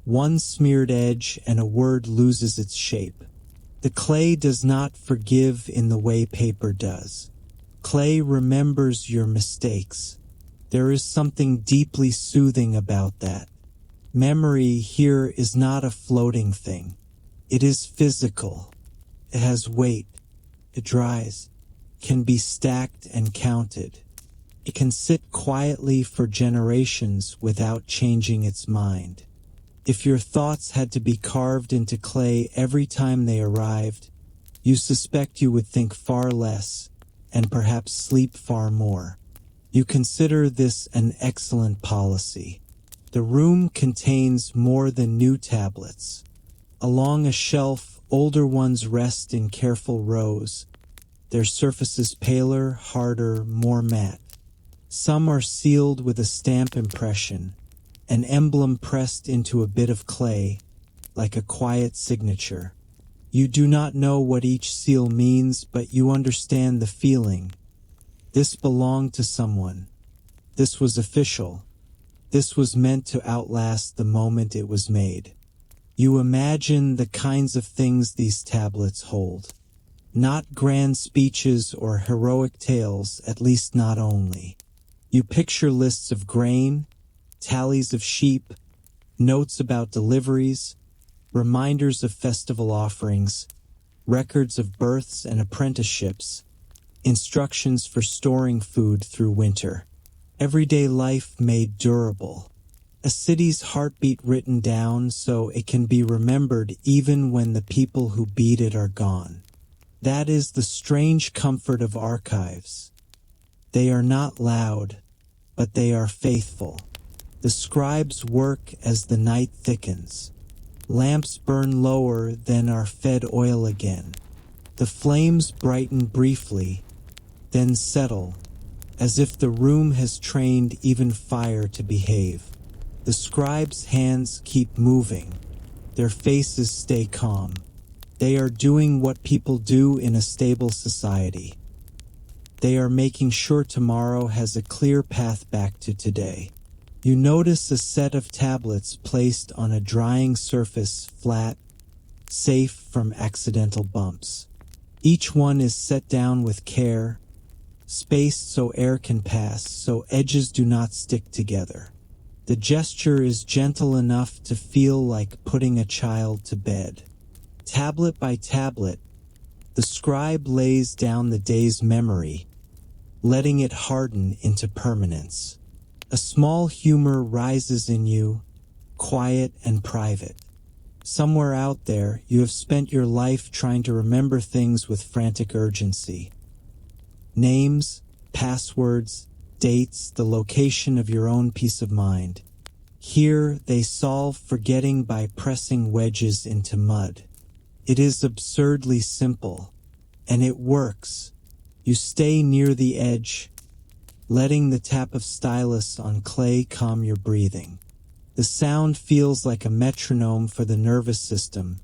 One smeared edge, and a word loses its shape. The clay does not forgive in the way paper does. Clay remembers your mistakes. There is something deeply soothing about that. Memory here is not a floating thing. It is physical. It has weight. It dries, can be stacked and counted. It can sit quietly for generations without changing its mind. If your thoughts had to be carved into clay every time they arrived, you suspect you would think far less, and perhaps sleep far more. You consider this an excellent policy. The room contains more than new tablets. Along a shelf, older ones rest in careful rows, their surfaces paler, harder, more matte. Some are sealed with a stamp impression, an emblem pressed into a bit of clay, like a quiet signature. You do not know what each seal means, but you understand the feeling. This belonged to someone. This was official. This was meant to outlast the moment it was made. You imagine the kinds of things these tablets hold. Not grand speeches or heroic tales, at least not only. You picture lists of grain, tallies of sheep, notes about deliveries, reminders of festival offerings, records of births and apprenticeships, instructions for storing food through winter. Everyday life made durable. A city's heartbeat written down so it can be remembered even when the people who beat it are gone. That is the strange comfort of archives. They are not loud, but they are faithful. The scribes work as the night thickens. Lamps burn lower, then are fed oil again. The flames brighten briefly, then settle, as if the room has trained even fire to behave. The scribes' hands keep moving. Their faces stay calm. They are doing what people do in a stable society. They are making sure tomorrow has a clear path back to today. You notice a set of tablets placed on a drying surface, flat, safe from accidental bumps. Each one is set down with care, spaced so air can pass, so edges do not stick together. The gesture is gentle enough to feel like putting a child to bed. Tablet by tablet, the scribe lays down the day's memory, letting it harden into permanence. A small humor rises in you, quiet and private. Somewhere out there, you have spent your life trying to remember things with frantic urgency. Names, passwords, dates, the location of your own peace of mind. Here, they solve forgetting by pressing wedges into mud. It is absurdly simple, and it works. You stay near the edge, letting the tap of stylus on clay calm your breathing. The sound feels like a metronome for the nervous system.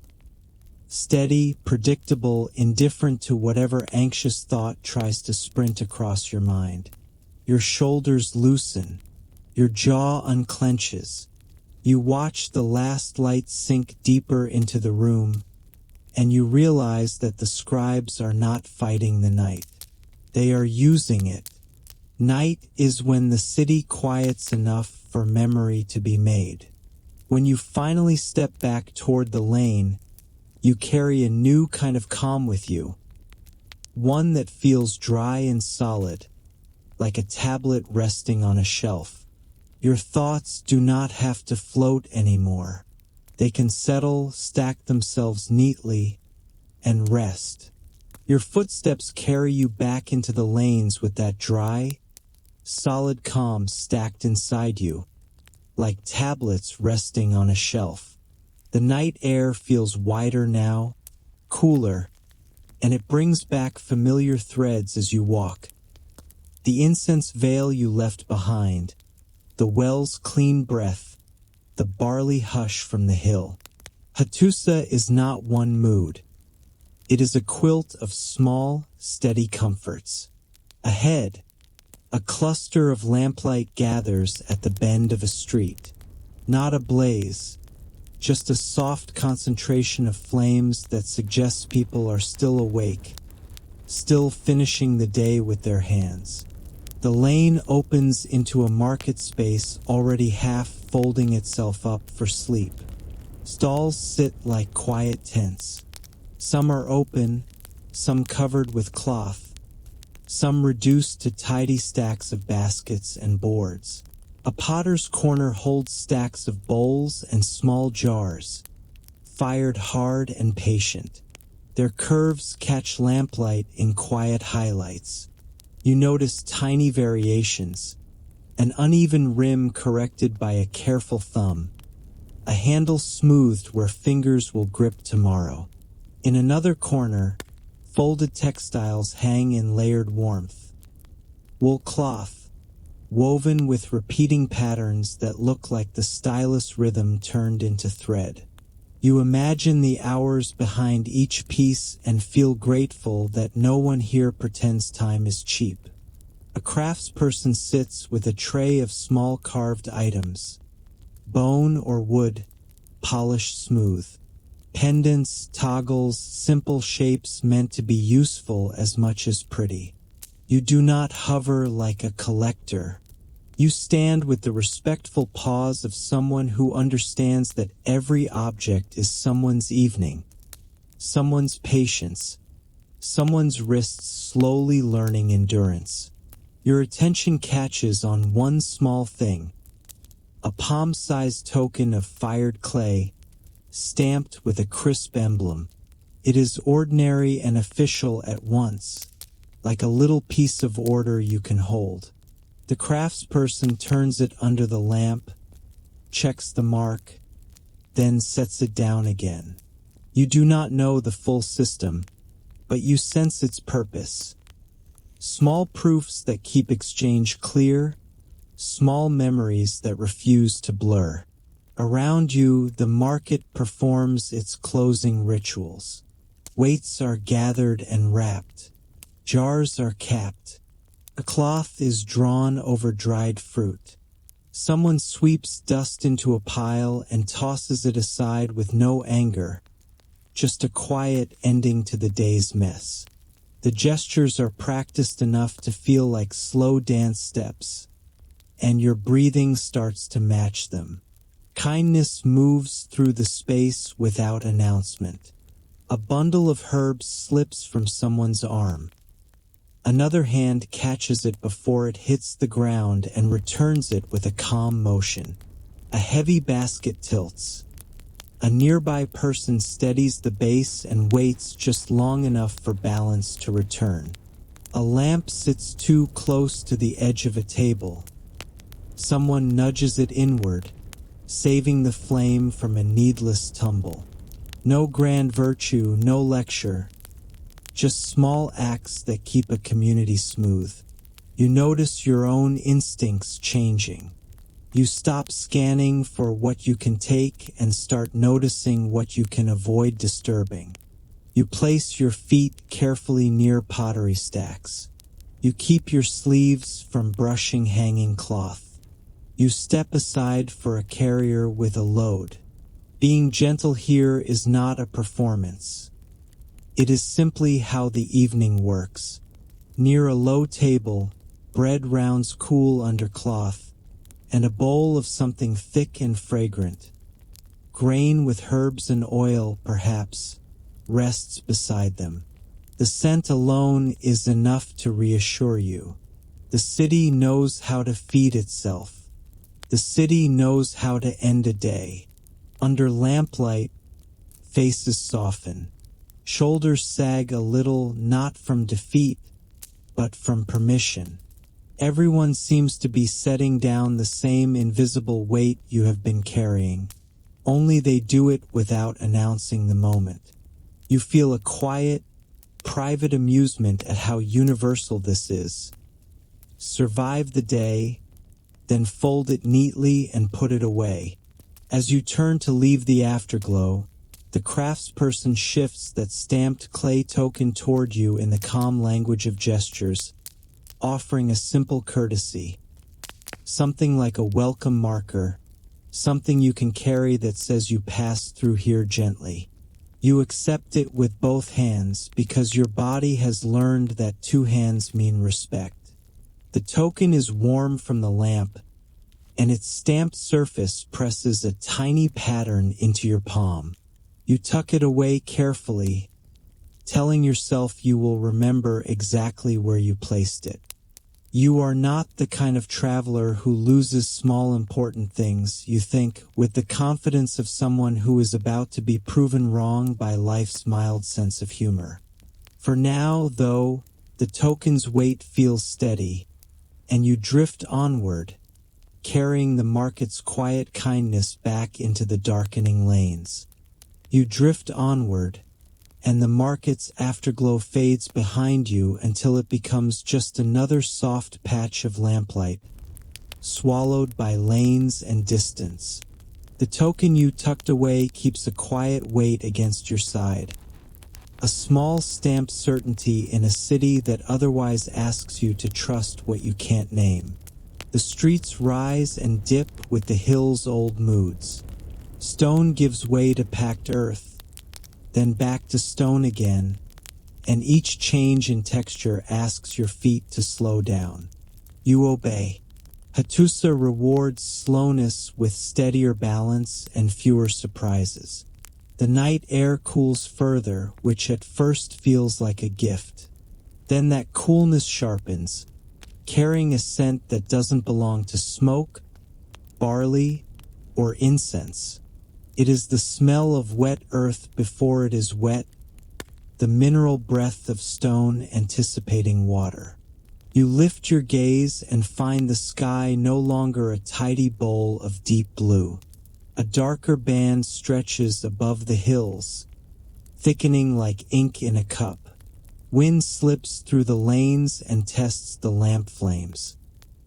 Steady, predictable, indifferent to whatever anxious thought tries to sprint across your mind. Your shoulders loosen. Your jaw unclenches. You watch the last light sink deeper into the room, and you realize that the scribes are not fighting the night. They are using it. Night is when the city quiets enough for memory to be made. When you finally step back toward the lane, you carry a new kind of calm with you. One that feels dry and solid, like a tablet resting on a shelf. Your thoughts do not have to float anymore. They can settle, stack themselves neatly, and rest. Your footsteps carry you back into the lanes with that dry, solid calm stacked inside you, like tablets resting on a shelf. The night air feels wider now, cooler, and it brings back familiar threads as you walk. The incense veil you left behind, the well's clean breath, the barley hush from the hill. Hattusa is not one mood. It is a quilt of small, steady comforts. Ahead, a cluster of lamplight gathers at the bend of a street. Not a blaze, just a soft concentration of flames that suggests people are still awake, still finishing the day with their hands. The lane opens into a market space already half folding itself up for sleep. Stalls sit like quiet tents. Some are open, some covered with cloth, some reduced to tidy stacks of baskets and boards. A potter's corner holds stacks of bowls and small jars, fired hard and patient. Their curves catch lamplight in quiet highlights. You notice tiny variations, an uneven rim corrected by a careful thumb, a handle smoothed where fingers will grip tomorrow. In another corner, folded textiles hang in layered warmth. Wool cloth, woven with repeating patterns that look like the stylus rhythm turned into thread. You imagine the hours behind each piece and feel grateful that no one here pretends time is cheap. A craftsperson sits with a tray of small carved items, bone or wood, polished smooth. Pendants, toggles, simple shapes meant to be useful as much as pretty. You do not hover like a collector. You stand with the respectful pause of someone who understands that every object is someone's evening, someone's patience, someone's wrists slowly learning endurance. Your attention catches on one small thing, a palm-sized token of fired clay, stamped with a crisp emblem. It is ordinary and official at once, like a little piece of order you can hold. The craftsperson turns it under the lamp, checks the mark, then sets it down again. You do not know the full system, but you sense its purpose. Small proofs that keep exchange clear, small memories that refuse to blur. Around you, the market performs its closing rituals. Weights are gathered and wrapped. Jars are capped. A cloth is drawn over dried fruit. Someone sweeps dust into a pile and tosses it aside with no anger, just a quiet ending to the day's mess. The gestures are practiced enough to feel like slow dance steps, and your breathing starts to match them. Kindness moves through the space without announcement. A bundle of herbs slips from someone's arm. Another hand catches it before it hits the ground and returns it with a calm motion. A heavy basket tilts. A nearby person steadies the base and waits just long enough for balance to return. A lamp sits too close to the edge of a table. Someone nudges it inward, saving the flame from a needless tumble. No grand virtue, no lecture, just small acts that keep a community smooth. You notice your own instincts changing. You stop scanning for what you can take and start noticing what you can avoid disturbing. You place your feet carefully near pottery stacks. You keep your sleeves from brushing hanging cloth. You step aside for a carrier with a load. Being gentle here is not a performance. It is simply how the evening works. Near a low table, bread rounds cool under cloth, and a bowl of something thick and fragrant, grain with herbs and oil, perhaps, rests beside them. The scent alone is enough to reassure you. The city knows how to feed itself. The city knows how to end a day. Under lamplight, faces soften. Shoulders sag a little, not from defeat, but from permission. Everyone seems to be setting down the same invisible weight you have been carrying, only they do it without announcing the moment. You feel a quiet, private amusement at how universal this is. Survive the day, then fold it neatly and put it away. As you turn to leave the afterglow, the craftsperson shifts that stamped clay token toward you in the calm language of gestures, offering a simple courtesy. Something like a welcome marker, something you can carry that says you passed through here gently. You accept it with both hands because your body has learned that two hands mean respect. The token is warm from the lamp, and its stamped surface presses a tiny pattern into your palm. You tuck it away carefully, telling yourself you will remember exactly where you placed it. You are not the kind of traveler who loses small important things, you think, with the confidence of someone who is about to be proven wrong by life's mild sense of humor. For now, though, the token's weight feels steady, and you drift onward, carrying the market's quiet kindness back into the darkening lanes. You drift onward, and the market's afterglow fades behind you until it becomes just another soft patch of lamplight, swallowed by lanes and distance. The token you tucked away keeps a quiet weight against your side, a small stamped certainty in a city that otherwise asks you to trust what you can't name. The streets rise and dip with the hill's old moods. Stone gives way to packed earth, then back to stone again, and each change in texture asks your feet to slow down. You obey. Hattusa rewards slowness with steadier balance and fewer surprises. The night air cools further, which at first feels like a gift. Then that coolness sharpens, carrying a scent that doesn't belong to smoke, barley, or incense. It is the smell of wet earth before it is wet, the mineral breath of stone anticipating water. You lift your gaze and find the sky no longer a tidy bowl of deep blue. A darker band stretches above the hills, thickening like ink in a cup. Wind slips through the lanes and tests the lamp flames.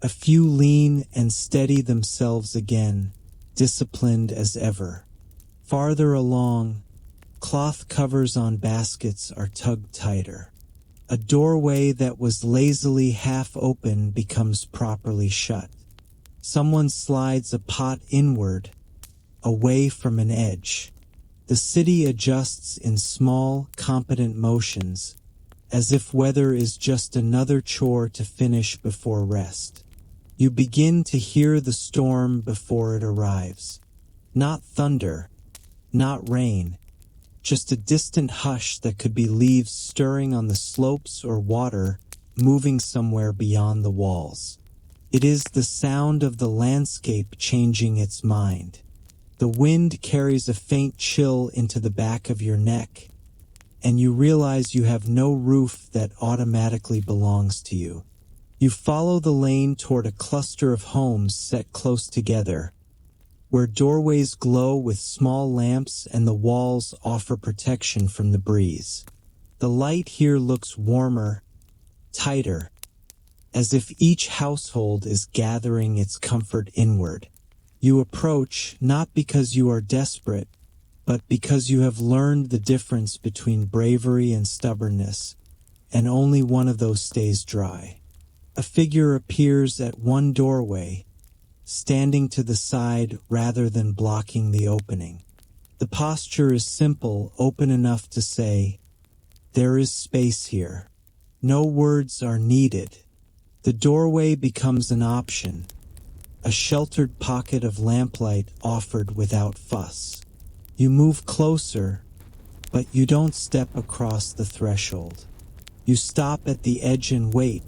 A few lean and steady themselves again, disciplined as ever. Farther along, cloth covers on baskets are tugged tighter. A doorway that was lazily half open becomes properly shut. Someone slides a pot inward, away from an edge. The city adjusts in small, competent motions, as if weather is just another chore to finish before rest. You begin to hear the storm before it arrives. Not thunder, not rain, just a distant hush that could be leaves stirring on the slopes or water moving somewhere beyond the walls. It is the sound of the landscape changing its mind. The wind carries a faint chill into the back of your neck, and you realize you have no roof that automatically belongs to you. You follow the lane toward a cluster of homes set close together, where doorways glow with small lamps and the walls offer protection from the breeze. The light here looks warmer, tighter, as if each household is gathering its comfort inward. You approach not because you are desperate, but because you have learned the difference between bravery and stubbornness, and only one of those stays dry. A figure appears at one doorway, standing to the side rather than blocking the opening. The posture is simple, open enough to say, "There is space here." No words are needed. The doorway becomes an option, a sheltered pocket of lamplight offered without fuss. You move closer, but you don't step across the threshold. You stop at the edge and wait,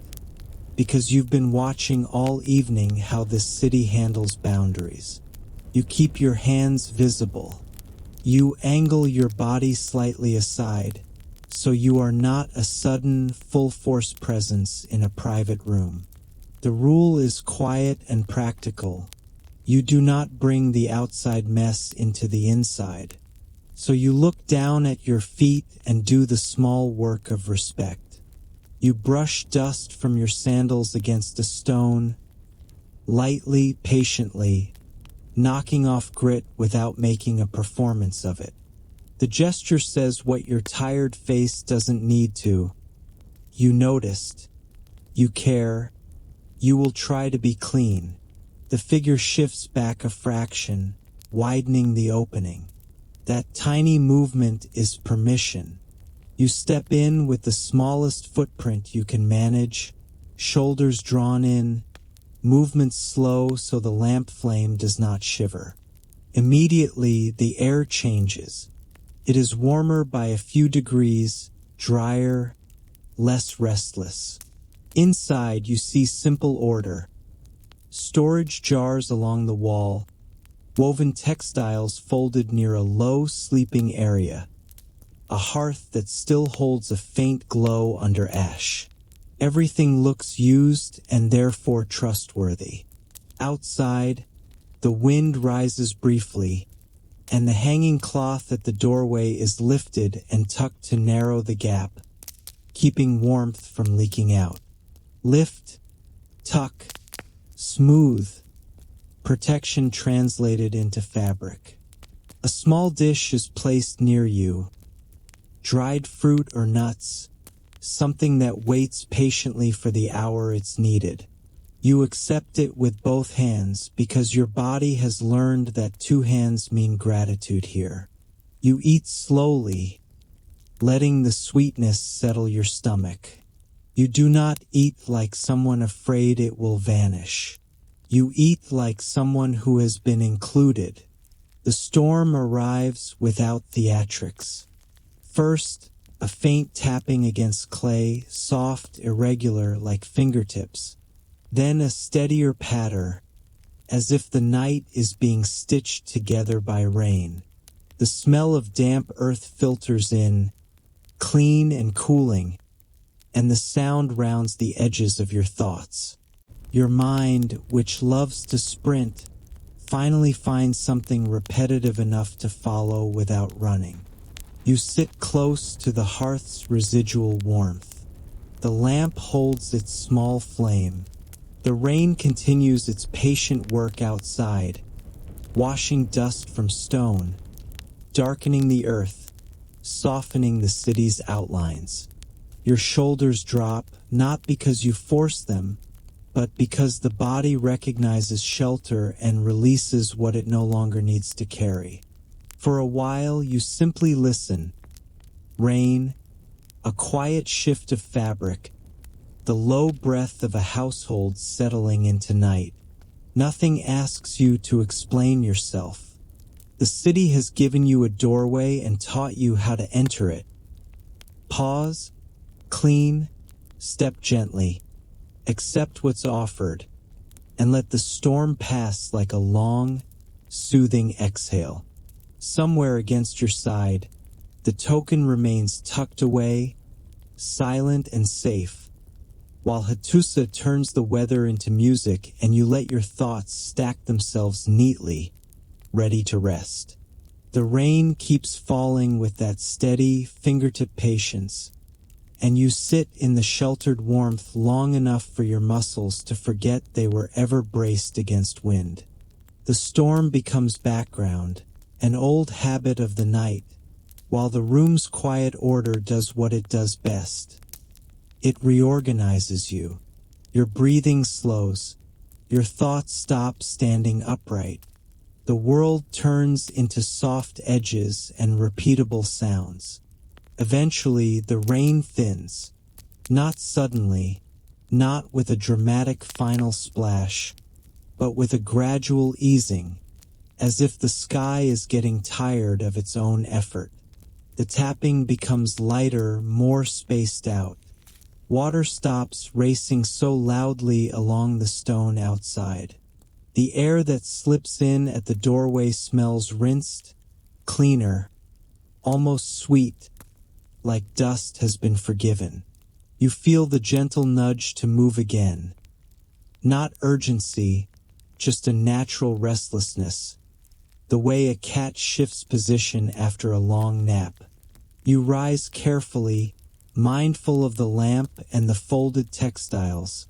because you've been watching all evening how this city handles boundaries. You keep your hands visible. You angle your body slightly aside, so you are not a sudden, full-force presence in a private room. The rule is quiet and practical. You do not bring the outside mess into the inside. So you look down at your feet and do the small work of respect. You brush dust from your sandals against a stone, lightly, patiently, knocking off grit without making a performance of it. The gesture says what your tired face doesn't need to. You noticed. You care. You will try to be clean. The figure shifts back a fraction, widening the opening. That tiny movement is permission. You step in with the smallest footprint you can manage, shoulders drawn in, movement slow so the lamp flame does not shiver. Immediately, the air changes. It is warmer by a few degrees, drier, less restless. Inside, you see simple order. Storage jars along the wall, woven textiles folded near a low sleeping area, a hearth that still holds a faint glow under ash. Everything looks used and therefore trustworthy. Outside, the wind rises briefly, and the hanging cloth at the doorway is lifted and tucked to narrow the gap, keeping warmth from leaking out. Lift, tuck, smooth, protection translated into fabric. A small dish is placed near you, dried fruit or nuts, something that waits patiently for the hour it's needed. You accept it with both hands because your body has learned that two hands mean gratitude here. You eat slowly, letting the sweetness settle your stomach. You do not eat like someone afraid it will vanish. You eat like someone who has been included. The storm arrives without theatrics. First, a faint tapping against clay, soft, irregular, like fingertips. Then a steadier patter, as if the night is being stitched together by rain. The smell of damp earth filters in, clean and cooling, and the sound rounds the edges of your thoughts. Your mind, which loves to sprint, finally finds something repetitive enough to follow without running. You sit close to the hearth's residual warmth. The lamp holds its small flame. The rain continues its patient work outside, washing dust from stone, darkening the earth, softening the city's outlines. Your shoulders drop, not because you force them, but because the body recognizes shelter and releases what it no longer needs to carry. For a while, you simply listen. Rain, a quiet shift of fabric, the low breath of a household settling into night. Nothing asks you to explain yourself. The city has given you a doorway and taught you how to enter it. Pause, clean, step gently, accept what's offered, and let the storm pass like a long, soothing exhale. Somewhere against your side, the token remains tucked away, silent and safe, while Hattusa turns the weather into music and you let your thoughts stack themselves neatly, ready to rest. The rain keeps falling with that steady, fingertip patience, and you sit in the sheltered warmth long enough for your muscles to forget they were ever braced against wind. The storm becomes background, an old habit of the night, while the room's quiet order does what it does best. It reorganizes you. Your breathing slows. Your thoughts stop standing upright. The world turns into soft edges and repeatable sounds. Eventually, the rain thins. Not suddenly, not with a dramatic final splash, but with a gradual easing, as if the sky is getting tired of its own effort. The tapping becomes lighter, more spaced out. Water stops racing so loudly along the stone outside. The air that slips in at the doorway smells rinsed, cleaner, almost sweet, like dust has been forgiven. You feel the gentle nudge to move again. Not urgency, just a natural restlessness, the way a cat shifts position after a long nap. You rise carefully, mindful of the lamp and the folded textiles,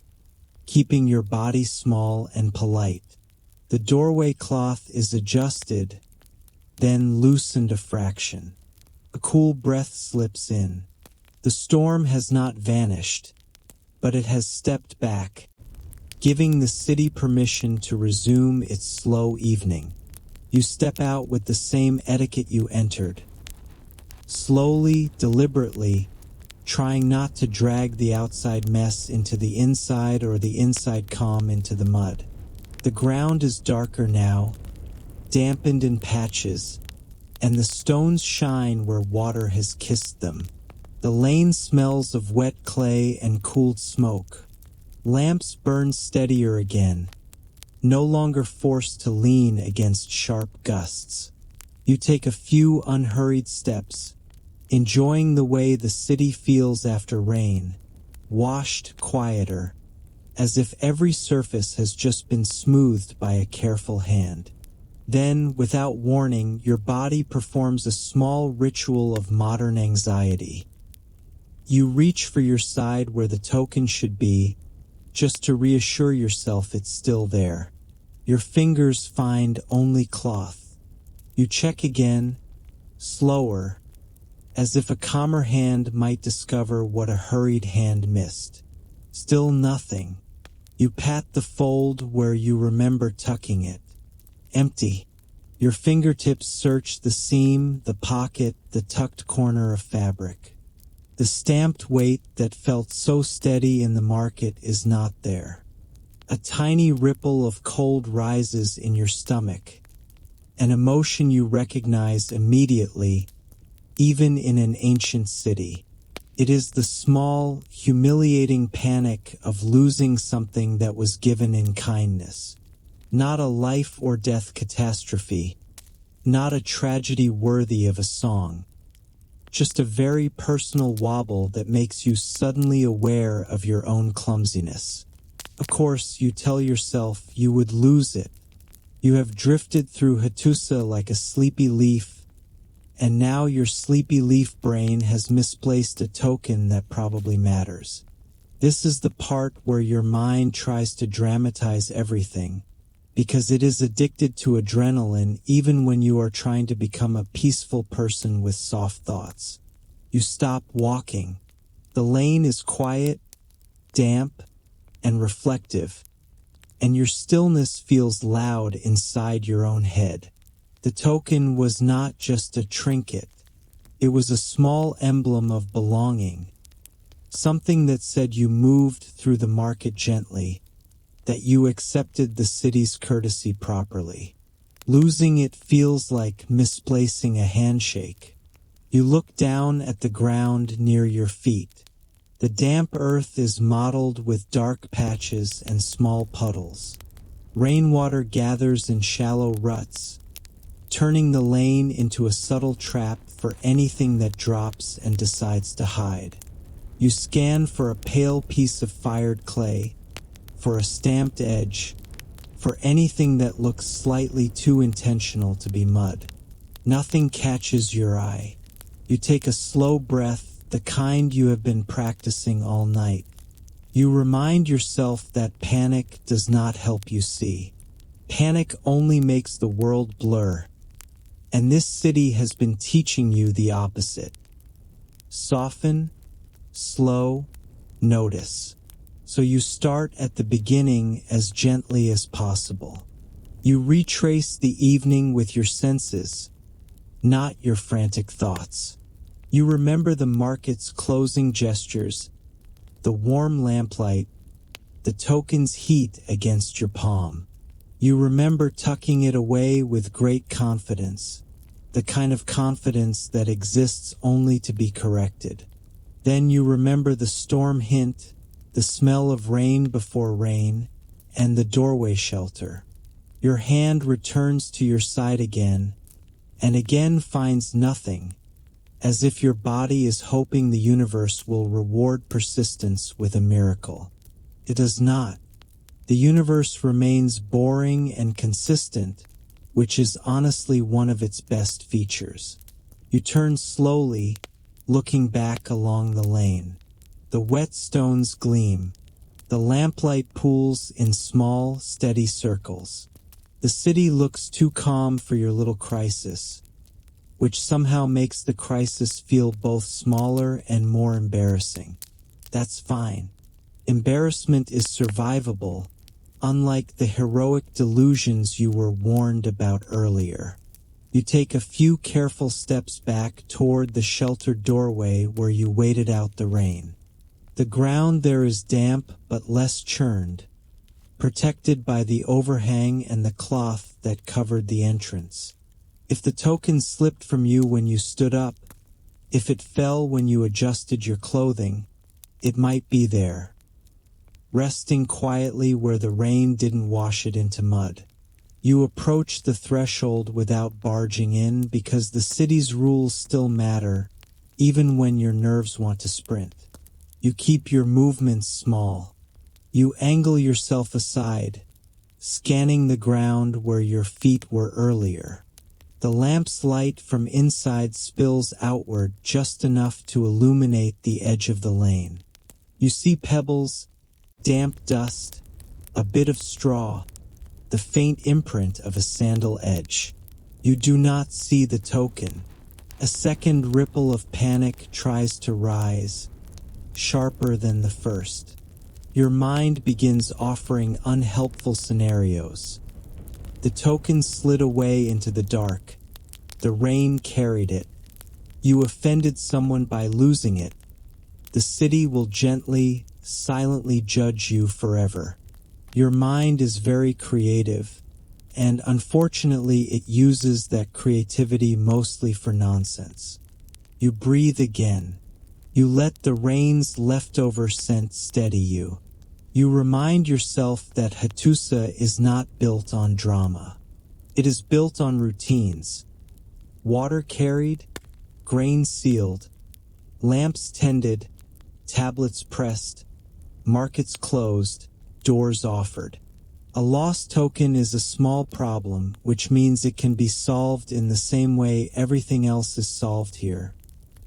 keeping your body small and polite. The doorway cloth is adjusted, then loosened a fraction. A cool breath slips in. The storm has not vanished, but it has stepped back, giving the city permission to resume its slow evening. You step out with the same etiquette you entered. Slowly, deliberately, trying not to drag the outside mess into the inside or the inside calm into the mud. The ground is darker now, dampened in patches, and the stones shine where water has kissed them. The lane smells of wet clay and cooled smoke. Lamps burn steadier again, no longer forced to lean against sharp gusts. You take a few unhurried steps, enjoying the way the city feels after rain, washed quieter, as if every surface has just been smoothed by a careful hand. Then, without warning, your body performs a small ritual of modern anxiety. You reach for your side where the token should be, just to reassure yourself it's still there. Your fingers find only cloth. You check again, slower, as if a calmer hand might discover what a hurried hand missed. Still nothing. You pat the fold where you remember tucking it. Empty. Your fingertips search the seam, the pocket, the tucked corner of fabric. The stamped weight that felt so steady in the market is not there. A tiny ripple of cold rises in your stomach, an emotion you recognize immediately, even in an ancient city. It is the small, humiliating panic of losing something that was given in kindness. Not a life or death catastrophe, not a tragedy worthy of a song. Just a very personal wobble that makes you suddenly aware of your own clumsiness. Of course, you tell yourself you would lose it. You have drifted through Hattusa like a sleepy leaf, and now your sleepy leaf brain has misplaced a token that probably matters. This is the part where your mind tries to dramatize everything, because it is addicted to adrenaline even when you are trying to become a peaceful person with soft thoughts. You stop walking. The lane is quiet, damp, and reflective, and your stillness feels loud inside your own head. The token was not just a trinket. It was a small emblem of belonging, something that said you moved through the market gently, that you accepted the city's courtesy properly. Losing it feels like misplacing a handshake. You look down at the ground near your feet. The damp earth is mottled with dark patches and small puddles. Rainwater gathers in shallow ruts, turning the lane into a subtle trap for anything that drops and decides to hide. You scan for a pale piece of fired clay, for a stamped edge, for anything that looks slightly too intentional to be mud. Nothing catches your eye. You take a slow breath, the kind you have been practicing all night. You remind yourself that panic does not help you see. Panic only makes the world blur. And this city has been teaching you the opposite. Soften, slow, notice. So you start at the beginning as gently as possible. You retrace the evening with your senses, not your frantic thoughts. You remember the market's closing gestures, the warm lamplight, the token's heat against your palm. You remember tucking it away with great confidence, the kind of confidence that exists only to be corrected. Then you remember the storm hint, the smell of rain before rain, and the doorway shelter. Your hand returns to your side again, and again finds nothing, as if your body is hoping the universe will reward persistence with a miracle. It does not. The universe remains boring and consistent, which is honestly one of its best features. You turn slowly, looking back along the lane. The wet stones gleam. The lamplight pools in small, steady circles. The city looks too calm for your little crisis, which somehow makes the crisis feel both smaller and more embarrassing. That's fine. Embarrassment is survivable, unlike the heroic delusions you were warned about earlier. You take a few careful steps back toward the sheltered doorway where you waited out the rain. The ground there is damp but less churned, protected by the overhang and the cloth that covered the entrance. If the token slipped from you when you stood up, if it fell when you adjusted your clothing, it might be there, resting quietly where the rain didn't wash it into mud. You approach the threshold without barging in because the city's rules still matter, even when your nerves want to sprint. You keep your movements small. You angle yourself aside, scanning the ground where your feet were earlier. The lamp's light from inside spills outward just enough to illuminate the edge of the lane. You see pebbles, damp dust, a bit of straw, the faint imprint of a sandal edge. You do not see the token. A second ripple of panic tries to rise, sharper than the first. Your mind begins offering unhelpful scenarios. The token slid away into the dark. The rain carried it. You offended someone by losing it. The city will gently, silently judge you forever. Your mind is very creative, and unfortunately it uses that creativity mostly for nonsense. You breathe again. You let the rain's leftover scent steady you. You remind yourself that Hattusa is not built on drama. It is built on routines. Water carried, grain sealed, lamps tended, tablets pressed, markets closed, doors offered. A lost token is a small problem, which means it can be solved in the same way everything else is solved here.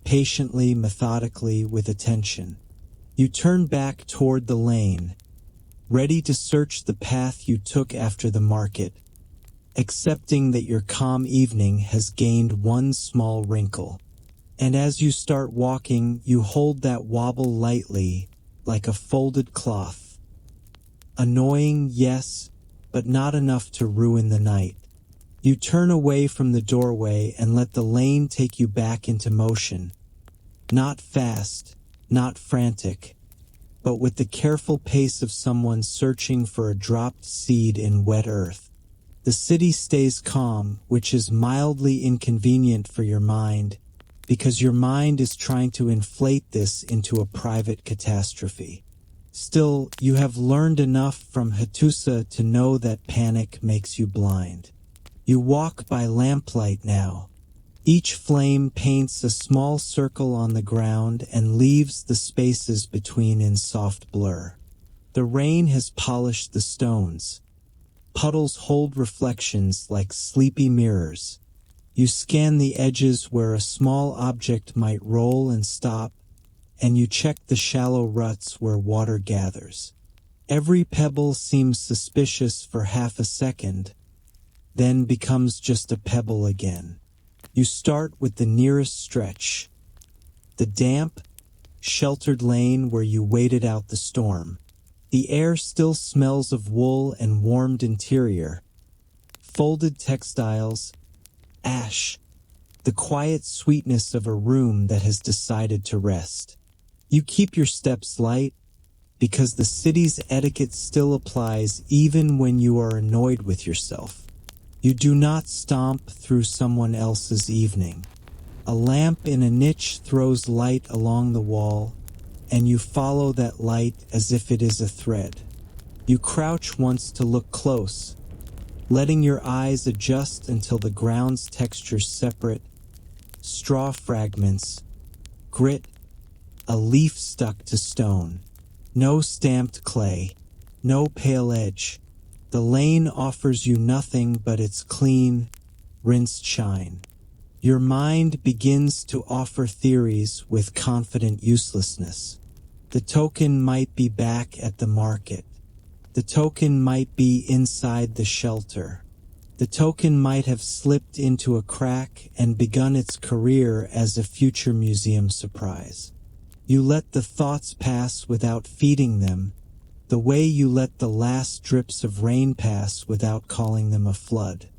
Patiently, methodically, with attention. You turn back toward the lane, ready to search the path you took after the market, accepting that your calm evening has gained one small wrinkle. And as you start walking, you hold that wobble lightly, like a folded cloth. Annoying, yes, but not enough to ruin the night. You turn away from the doorway and let the lane take you back into motion. Not fast, not frantic, but with the careful pace of someone searching for a dropped seed in wet earth. The city stays calm, which is mildly inconvenient for your mind, because your mind is trying to inflate this into a private catastrophe. Still, you have learned enough from Hattusa to know that panic makes you blind. You walk by lamplight now. Each flame paints a small circle on the ground and leaves the spaces between in soft blur. The rain has polished the stones. Puddles hold reflections like sleepy mirrors. You scan the edges where a small object might roll and stop, and you check the shallow ruts where water gathers. Every pebble seems suspicious for half a second, then becomes just a pebble again. You start with the nearest stretch, the damp, sheltered lane where you waited out the storm. The air still smells of wool and warmed interior, folded textiles, ash, the quiet sweetness of a room that has decided to rest. You keep your steps light, because the city's etiquette still applies even when you are annoyed with yourself. You do not stomp through someone else's evening. A lamp in a niche throws light along the wall, and you follow that light as if it is a thread. You crouch once to look close, letting your eyes adjust until the ground's textures separate, straw fragments, grit, a leaf stuck to stone. No stamped clay, no pale edge. The lane offers you nothing but its clean, rinsed shine. Your mind begins to offer theories with confident uselessness. The token might be back at the market. The token might be inside the shelter. The token might have slipped into a crack and begun its career as a future museum surprise. You let the thoughts pass without feeding them, the way you let the last drips of rain pass without calling them a flood.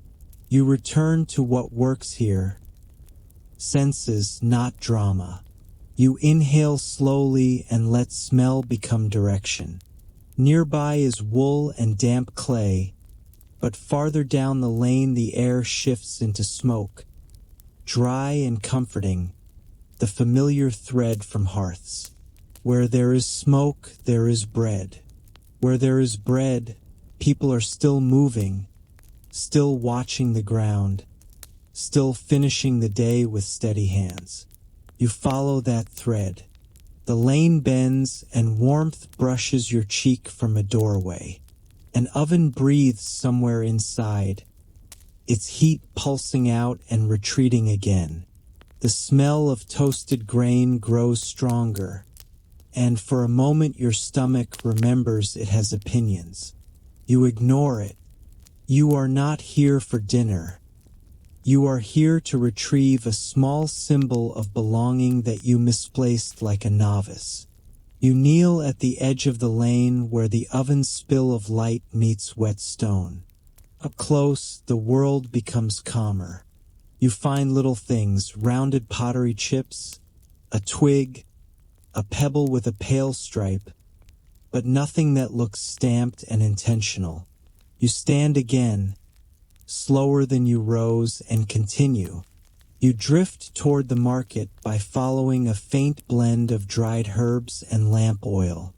You return to what works here. Senses, not drama. You inhale slowly and let smell become direction. Nearby is wool and damp clay, but farther down the lane the air shifts into smoke, dry and comforting, the familiar thread from hearths. Where there is smoke, there is bread. Where there is bread, people are still moving, still watching the ground, still finishing the day with steady hands. You follow that thread. The lane bends and warmth brushes your cheek from a doorway. An oven breathes somewhere inside, its heat pulsing out and retreating again. The smell of toasted grain grows stronger, and for a moment your stomach remembers it has opinions. You ignore it. You are not here for dinner. You are here to retrieve a small symbol of belonging that you misplaced like a novice. You kneel at the edge of the lane where the oven's spill of light meets wet stone. Up close, the world becomes calmer. You find little things, rounded pottery chips, a twig, a pebble with a pale stripe, but nothing that looks stamped and intentional. You stand again, slower than you rose, and continue. You drift toward the market by following a faint blend of dried herbs and lamp oil.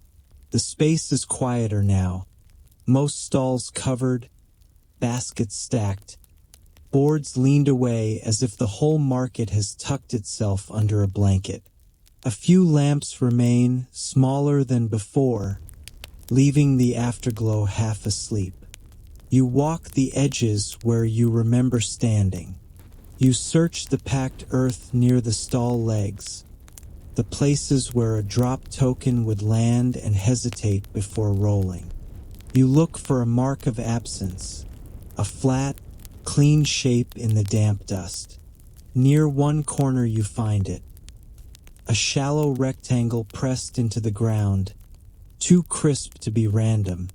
The space is quieter now, most stalls covered, baskets stacked, boards leaned away as if the whole market has tucked itself under a blanket. A few lamps remain, smaller than before, leaving the afterglow half asleep. You walk the edges where you remember standing. You search the packed earth near the stall legs, the places where a drop token would land and hesitate before rolling. You look for a mark of absence, a flat, clean shape in the damp dust. Near one corner you find it. A shallow rectangle pressed into the ground, too crisp to be random,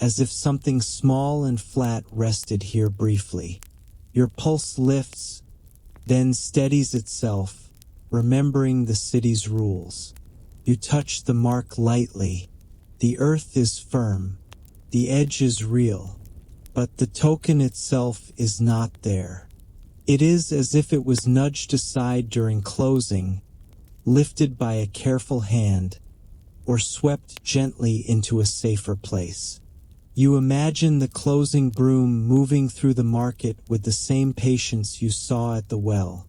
as if something small and flat rested here briefly. Your pulse lifts, then steadies itself, remembering the city's rules. You touch the mark lightly. The earth is firm, the edge is real, but the token itself is not there. It is as if it was nudged aside during closing, lifted by a careful hand, or swept gently into a safer place. You imagine the closing broom moving through the market with the same patience you saw at the well,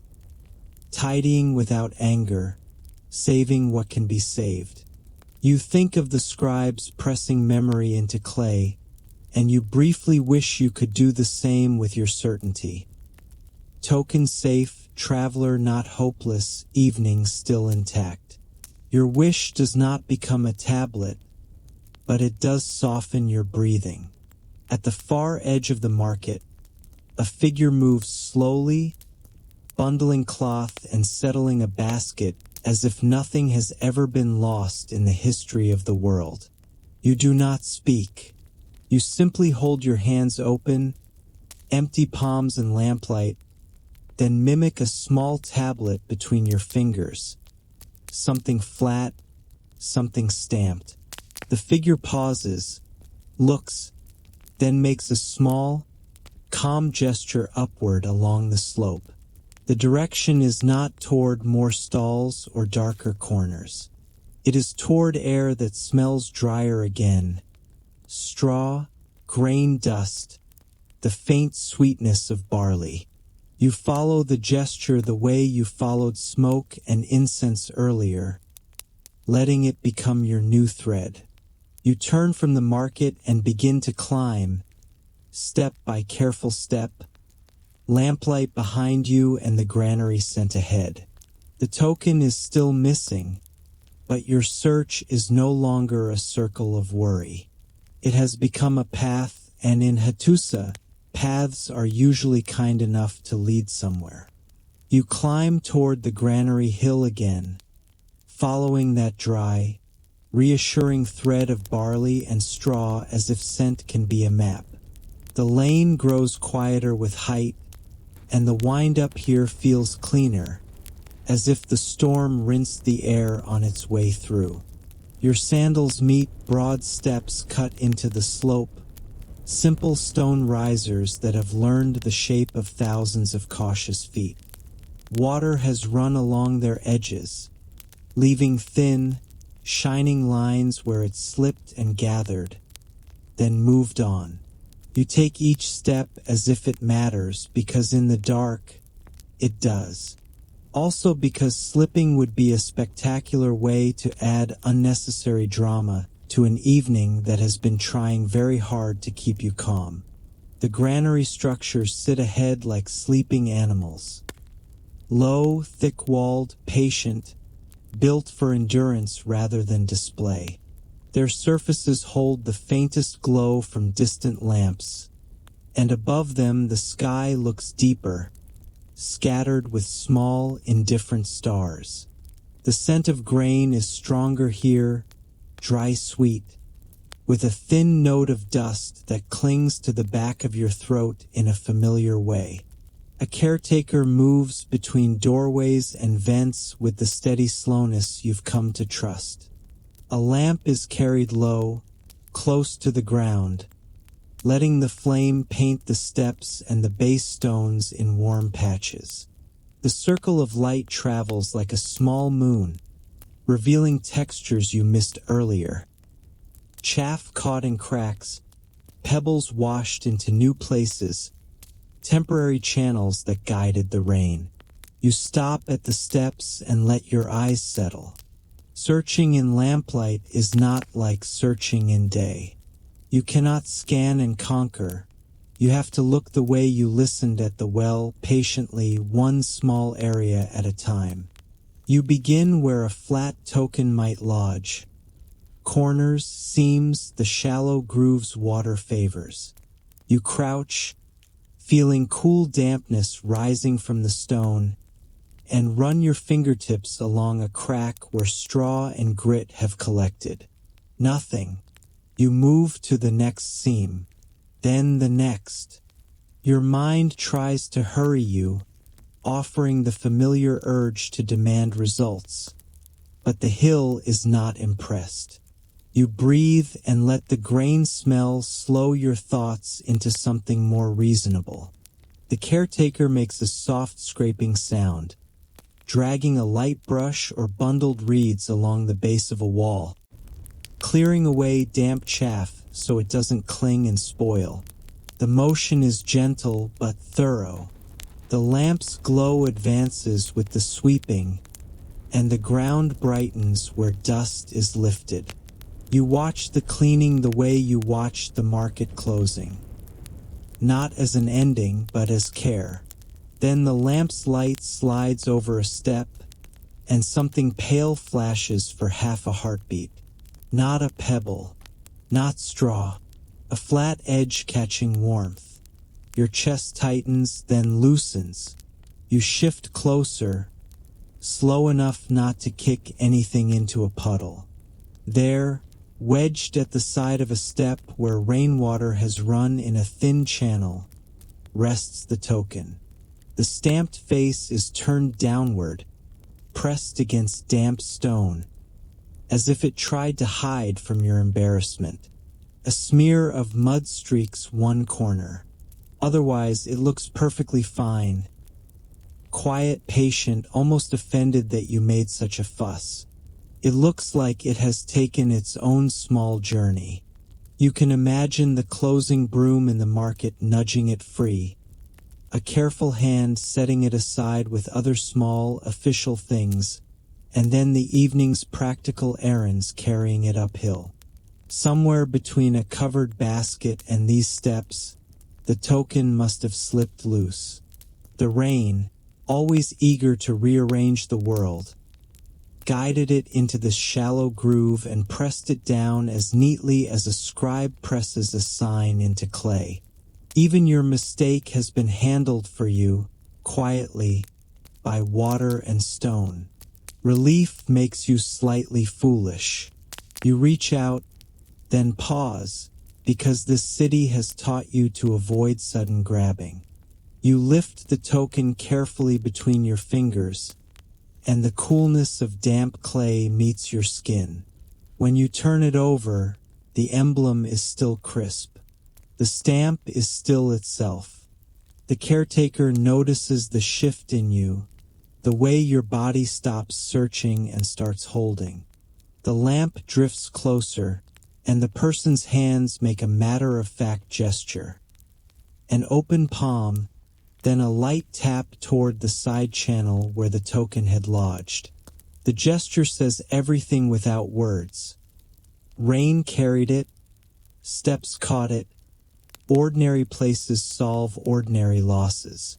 tidying without anger, saving what can be saved. You think of the scribes pressing memory into clay, and you briefly wish you could do the same with your certainty. Token safe, traveler not hopeless, evening still intact. Your wish does not become a tablet, but it does soften your breathing. At the far edge of the market, a figure moves slowly, bundling cloth and settling a basket as if nothing has ever been lost in the history of the world. You do not speak. You simply hold your hands open, empty palms in lamplight, then mimic a small tablet between your fingers. Something flat, something stamped. The figure pauses, looks, then makes a small, calm gesture upward along the slope. The direction is not toward more stalls or darker corners. It is toward air that smells drier again. Straw, grain dust, the faint sweetness of barley. You follow the gesture the way you followed smoke and incense earlier, letting it become your new thread. You turn from the market and begin to climb, step by careful step, lamplight behind you and the granary scent ahead. The token is still missing, but your search is no longer a circle of worry. It has become a path, and in Hattusa, paths are usually kind enough to lead somewhere. You climb toward the granary hill again, following that dry, reassuring thread of barley and straw as if scent can be a map. The lane grows quieter with height, and the wind-up here feels cleaner, as if the storm rinsed the air on its way through. Your sandals meet broad steps cut into the slope, simple stone risers that have learned the shape of thousands of cautious feet. Water has run along their edges, leaving thin, shining lines where it slipped and gathered, then moved on. You take each step as if it matters, because in the dark, it does. Also because slipping would be a spectacular way to add unnecessary drama to an evening that has been trying very hard to keep you calm. The granary structures sit ahead like sleeping animals. Low, thick-walled, patient, built for endurance rather than display. Their surfaces hold the faintest glow from distant lamps, and above them the sky looks deeper, scattered with small, indifferent stars. The scent of grain is stronger here, dry sweet, with a thin note of dust that clings to the back of your throat in a familiar way. A caretaker moves between doorways and vents with the steady slowness you've come to trust. A lamp is carried low, close to the ground, letting the flame paint the steps and the base stones in warm patches. The circle of light travels like a small moon, revealing textures you missed earlier. Chaff caught in cracks, pebbles washed into new places, temporary channels that guided the rain. You stop at the steps and let your eyes settle. Searching in lamplight is not like searching in day. You cannot scan and conquer. You have to look the way you listened at the well, patiently, one small area at a time. You begin where a flat token might lodge. Corners, seams, the shallow grooves water favors. You crouch, feeling cool dampness rising from the stone, and run your fingertips along a crack where straw and grit have collected. Nothing. You move to the next seam, then the next. Your mind tries to hurry you, offering the familiar urge to demand results. But the hill is not impressed. You breathe and let the grain smell slow your thoughts into something more reasonable. The caretaker makes a soft scraping sound, dragging a light brush or bundled reeds along the base of a wall. clearing away damp chaff so it doesn't cling and spoil. The motion is gentle but thorough. The lamp's glow advances with the sweeping, and the ground brightens where dust is lifted. You watch the cleaning the way you watch the market closing. Not as an ending, but as care. Then the lamp's light slides over a step, and something pale flashes for half a heartbeat. Not a pebble, not straw, a flat edge catching warmth. Your chest tightens, then loosens. You shift closer, slow enough not to kick anything into a puddle. There, wedged at the side of a step where rainwater has run in a thin channel, rests the token. The stamped face is turned downward, pressed against damp stone, as if it tried to hide from your embarrassment. A smear of mud streaks one corner. Otherwise, it looks perfectly fine. Quiet, patient, almost offended that you made such a fuss. It looks like it has taken its own small journey. You can imagine the closing broom in the market nudging it free, a careful hand setting it aside with other small, official things, and then the evening's practical errands carrying it uphill. Somewhere between a covered basket and these steps, the token must have slipped loose. The rain, always eager to rearrange the world, guided it into this shallow groove and pressed it down as neatly as a scribe presses a sign into clay. Even your mistake has been handled for you, quietly, by water and stone. Relief makes you slightly foolish. You reach out, then pause, because this city has taught you to avoid sudden grabbing. You lift the token carefully between your fingers, and the coolness of damp clay meets your skin. When you turn it over, the emblem is still crisp. The stamp is still itself. The caretaker notices the shift in you, the way your body stops searching and starts holding. The lamp drifts closer, and the person's hands make a matter-of-fact gesture. An open palm, then a light tap toward the side channel where the token had lodged. The gesture says everything without words. Rain carried it, steps caught it, ordinary places solve ordinary losses.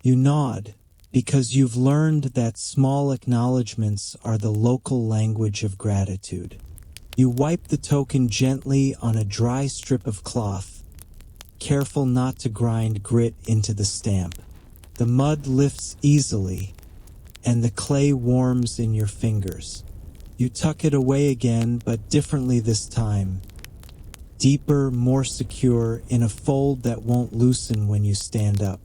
You nod, because you've learned that small acknowledgments are the local language of gratitude. You wipe the token gently on a dry strip of cloth, careful not to grind grit into the stamp. The mud lifts easily, and the clay warms in your fingers. You tuck it away again, but differently this time. Deeper, more secure, in a fold that won't loosen when you stand up.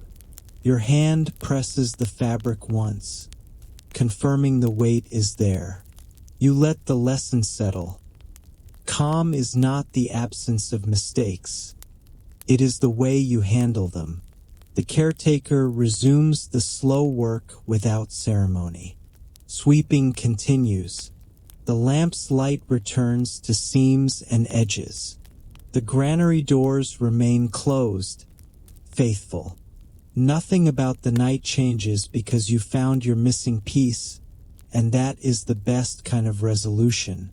Your hand presses the fabric once, confirming the weight is there. You let the lesson settle. Calm is not the absence of mistakes. It is the way you handle them. The caretaker resumes the slow work without ceremony. Sweeping continues. The lamp's light returns to seams and edges. The granary doors remain closed, faithful. Nothing about the night changes because you found your missing piece, and that is the best kind of resolution.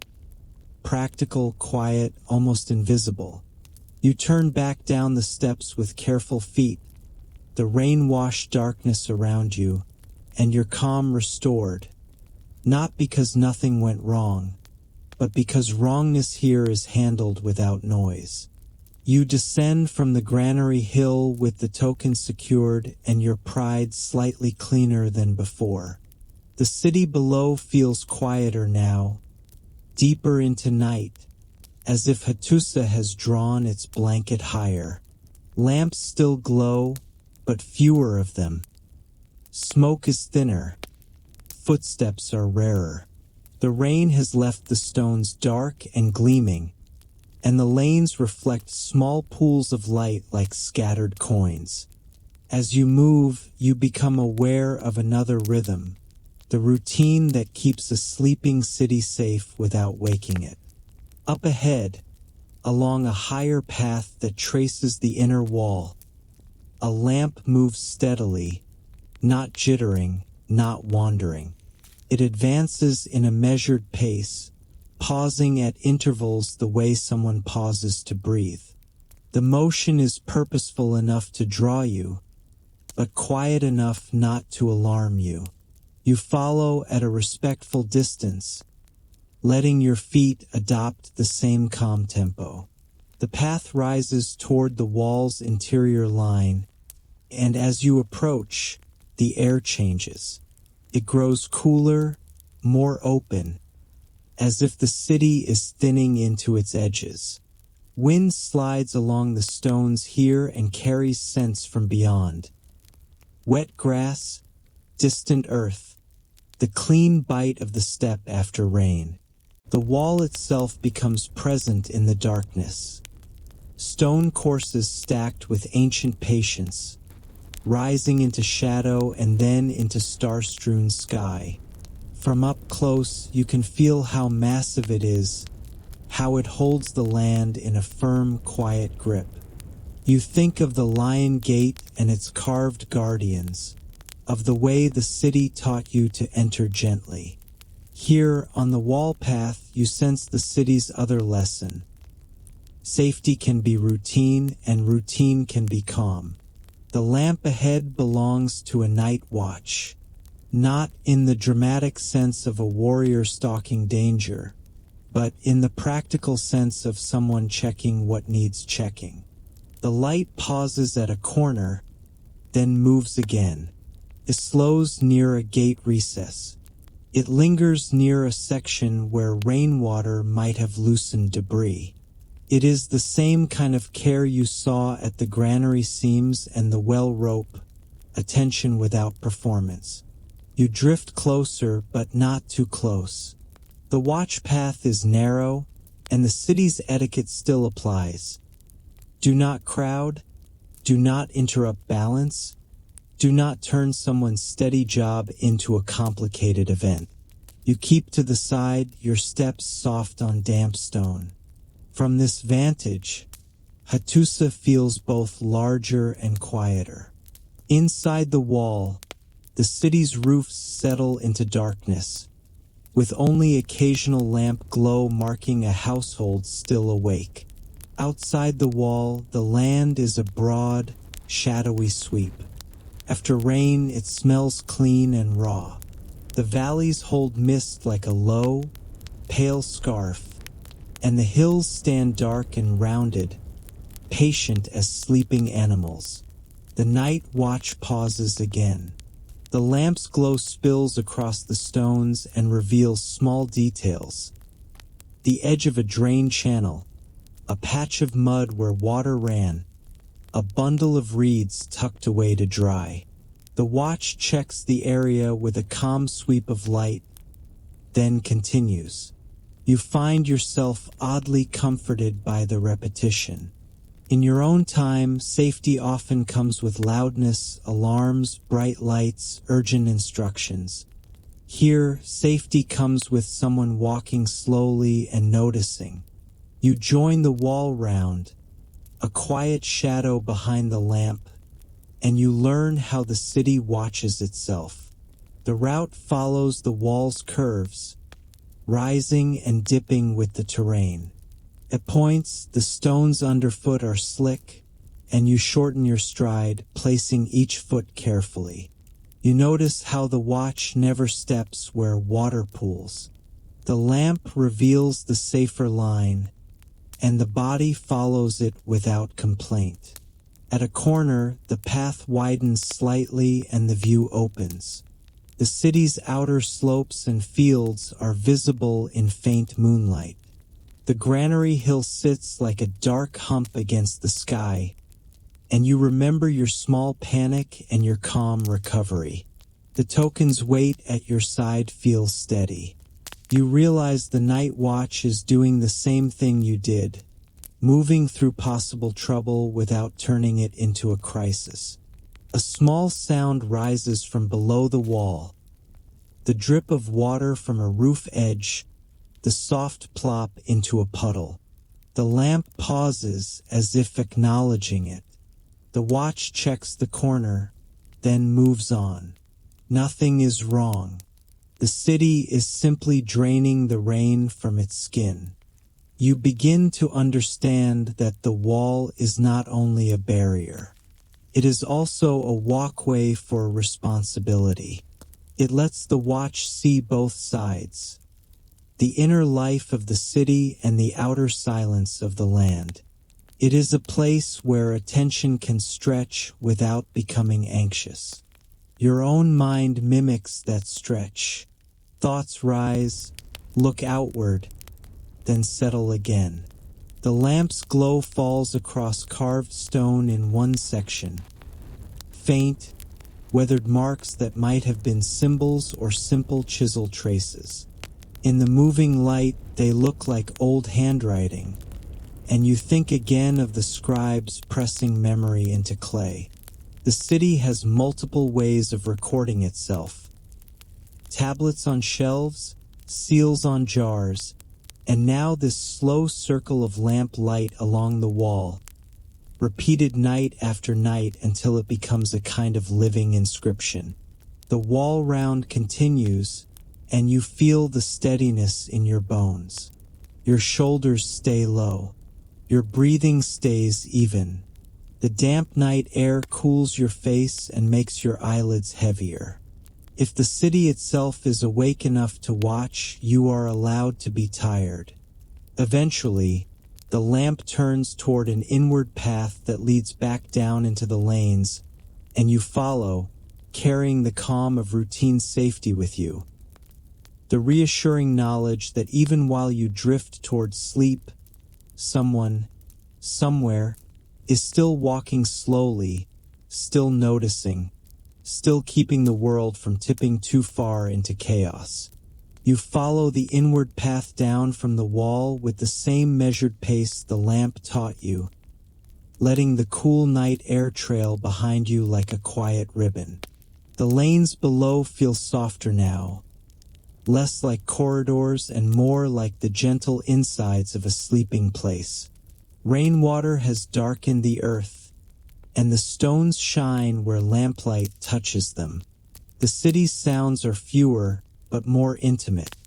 Practical, quiet, almost invisible. You turn back down the steps with careful feet, the rain-washed darkness around you, and your calm restored. Not because nothing went wrong, but because wrongness here is handled without noise. You descend from the granary hill with the token secured and your pride slightly cleaner than before. The city below feels quieter now, deeper into night, as if Hattusa has drawn its blanket higher. Lamps still glow, but fewer of them. Smoke is thinner. Footsteps are rarer. The rain has left the stones dark and gleaming, and the lanes reflect small pools of light like scattered coins. As you move, you become aware of another rhythm, the routine that keeps a sleeping city safe without waking it. Up ahead, along a higher path that traces the inner wall, a lamp moves steadily, not jittering, not wandering. It advances in a measured pace, pausing at intervals the way someone pauses to breathe. The motion is purposeful enough to draw you, but quiet enough not to alarm you. You follow at a respectful distance, letting your feet adopt the same calm tempo. The path rises toward the wall's interior line, and as you approach, the air changes. It grows cooler, more open, as if the city is thinning into its edges. Wind slides along the stones here and carries scents from beyond. Wet grass, distant earth, the clean bite of the step after rain. The wall itself becomes present in the darkness. Stone courses stacked with ancient patience, rising into shadow and then into star-strewn sky. From up close, you can feel how massive it is, how it holds the land in a firm, quiet grip. You think of the Lion Gate and its carved guardians, of the way the city taught you to enter gently. Here, on the wall path, you sense the city's other lesson. Safety can be routine, and routine can be calm. The lamp ahead belongs to a night watch, not in the dramatic sense of a warrior stalking danger, but in the practical sense of someone checking what needs checking. The light pauses at a corner, then moves again. It slows near a gate recess. It lingers near a section where rainwater might have loosened debris. It is the same kind of care you saw at the granary seams and the well rope, attention without performance. You drift closer, but not too close. The watch path is narrow, and the city's etiquette still applies. Do not crowd, do not interrupt balance, do not turn someone's steady job into a complicated event. You keep to the side, your steps soft on damp stone. From this vantage, Hattusa feels both larger and quieter. Inside the wall, the city's roofs settle into darkness, with only occasional lamp glow marking a household still awake. Outside the wall, the land is a broad, shadowy sweep. After rain, it smells clean and raw. The valleys hold mist like a low, pale scarf, and the hills stand dark and rounded, patient as sleeping animals. The night watch pauses again. The lamp's glow spills across the stones and reveals small details. The edge of a drain channel, a patch of mud where water ran, a bundle of reeds tucked away to dry. The watch checks the area with a calm sweep of light, then continues. You find yourself oddly comforted by the repetition. In your own time, safety often comes with loudness, alarms, bright lights, urgent instructions. Here, safety comes with someone walking slowly and noticing. You join the wall round, a quiet shadow behind the lamp, and you learn how the city watches itself. The route follows the wall's curves, rising and dipping with the terrain. At points, the stones underfoot are slick, and you shorten your stride, placing each foot carefully. You notice how the watch never steps where water pools. The lamp reveals the safer line, and the body follows it without complaint. At a corner, the path widens slightly and the view opens. The city's outer slopes and fields are visible in faint moonlight. The granary hill sits like a dark hump against the sky, and you remember your small panic and your calm recovery. The token's weight at your side feels steady. You realize the night watch is doing the same thing you did, moving through possible trouble without turning it into a crisis. A small sound rises from below the wall, the drip of water from a roof edge, the soft plop into a puddle. The lamp pauses as if acknowledging it. The watch checks the corner, then moves on. Nothing is wrong. The city is simply draining the rain from its skin. You begin to understand that the wall is not only a barrier. It is also a walkway for responsibility. It lets the watch see both sides, the inner life of the city and the outer silence of the land. It is a place where attention can stretch without becoming anxious. Your own mind mimics that stretch. Thoughts rise, look outward, then settle again. The lamp's glow falls across carved stone in one section. Faint, weathered marks that might have been symbols or simple chisel traces. In the moving light, they look like old handwriting, and you think again of the scribes pressing memory into clay. The city has multiple ways of recording itself. Tablets on shelves, seals on jars, and now this slow circle of lamp light along the wall, repeated night after night until it becomes a kind of living inscription. The wall round continues, and you feel the steadiness in your bones. Your shoulders stay low. Your breathing stays even. The damp night air cools your face and makes your eyelids heavier. If the city itself is awake enough to watch, you are allowed to be tired. Eventually, the lamp turns toward an inward path that leads back down into the lanes, and you follow, carrying the calm of routine safety with you. The reassuring knowledge that even while you drift toward sleep, someone, somewhere, is still walking slowly, still noticing, still keeping the world from tipping too far into chaos. You follow the inward path down from the wall with the same measured pace the lamp taught you, letting the cool night air trail behind you like a quiet ribbon. The lanes below feel softer now, less like corridors and more like the gentle insides of a sleeping place. Rainwater has darkened the earth, and the stones shine where lamplight touches them. The city's sounds are fewer, but more intimate.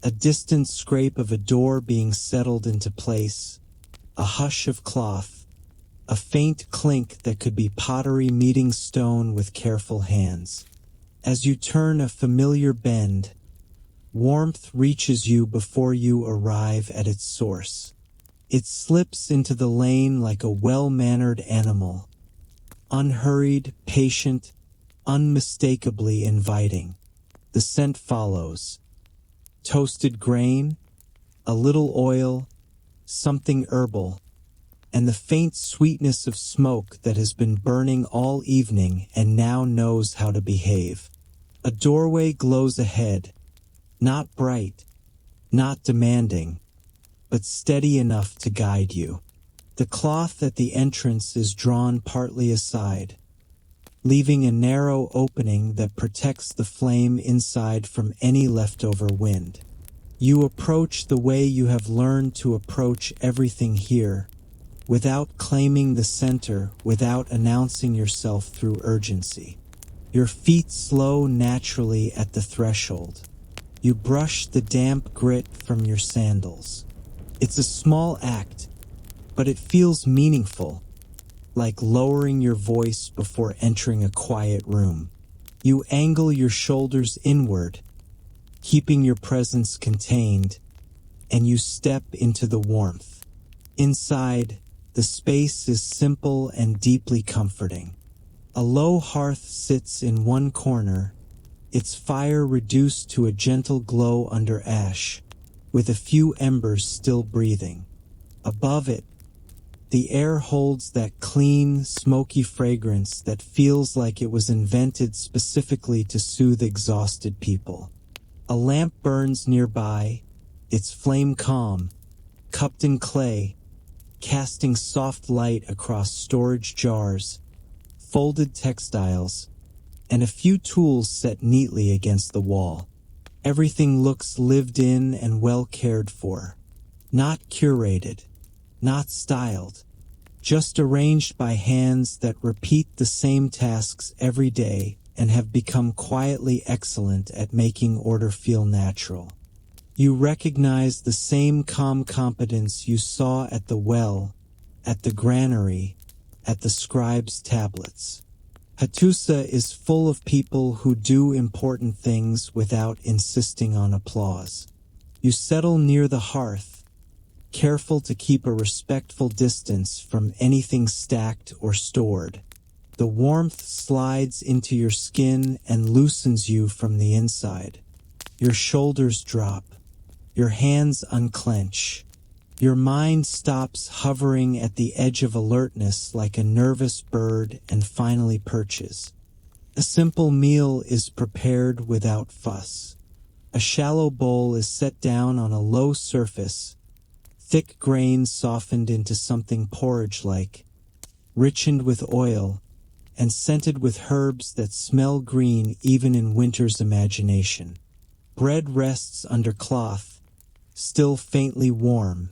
A distant scrape of a door being settled into place, a hush of cloth, a faint clink that could be pottery meeting stone with careful hands. As you turn a familiar bend, warmth reaches you before you arrive at its source. It slips into the lane like a well-mannered animal, unhurried, patient, unmistakably inviting. The scent follows. Toasted grain, a little oil, something herbal, and the faint sweetness of smoke that has been burning all evening and now knows how to behave. A doorway glows ahead, not bright, not demanding, but steady enough to guide you. The cloth at the entrance is drawn partly aside, leaving a narrow opening that protects the flame inside from any leftover wind. You approach the way you have learned to approach everything here, without claiming the center, without announcing yourself through urgency. Your feet slow naturally at the threshold. You brush the damp grit from your sandals. It's a small act, but it feels meaningful, like lowering your voice before entering a quiet room. You angle your shoulders inward, keeping your presence contained, and you step into the warmth. Inside, the space is simple and deeply comforting. A low hearth sits in one corner, its fire reduced to a gentle glow under ash, with a few embers still breathing. Above it, the air holds that clean, smoky fragrance that feels like it was invented specifically to soothe exhausted people. A lamp burns nearby, its flame calm, cupped in clay, casting soft light across storage jars, folded textiles, and a few tools set neatly against the wall. Everything looks lived in and well cared for. Not curated, not styled, just arranged by hands that repeat the same tasks every day and have become quietly excellent at making order feel natural. You recognize the same calm competence you saw at the well, at the granary, at the scribe's tablets. Hattusa is full of people who do important things without insisting on applause. You settle near the hearth, careful to keep a respectful distance from anything stacked or stored. The warmth slides into your skin and loosens you from the inside. Your shoulders drop. Your hands unclench. Your mind stops hovering at the edge of alertness like a nervous bird and finally perches. A simple meal is prepared without fuss. A shallow bowl is set down on a low surface, thick grains softened into something porridge-like, richened with oil, and scented with herbs that smell green even in winter's imagination. Bread rests under cloth, still faintly warm,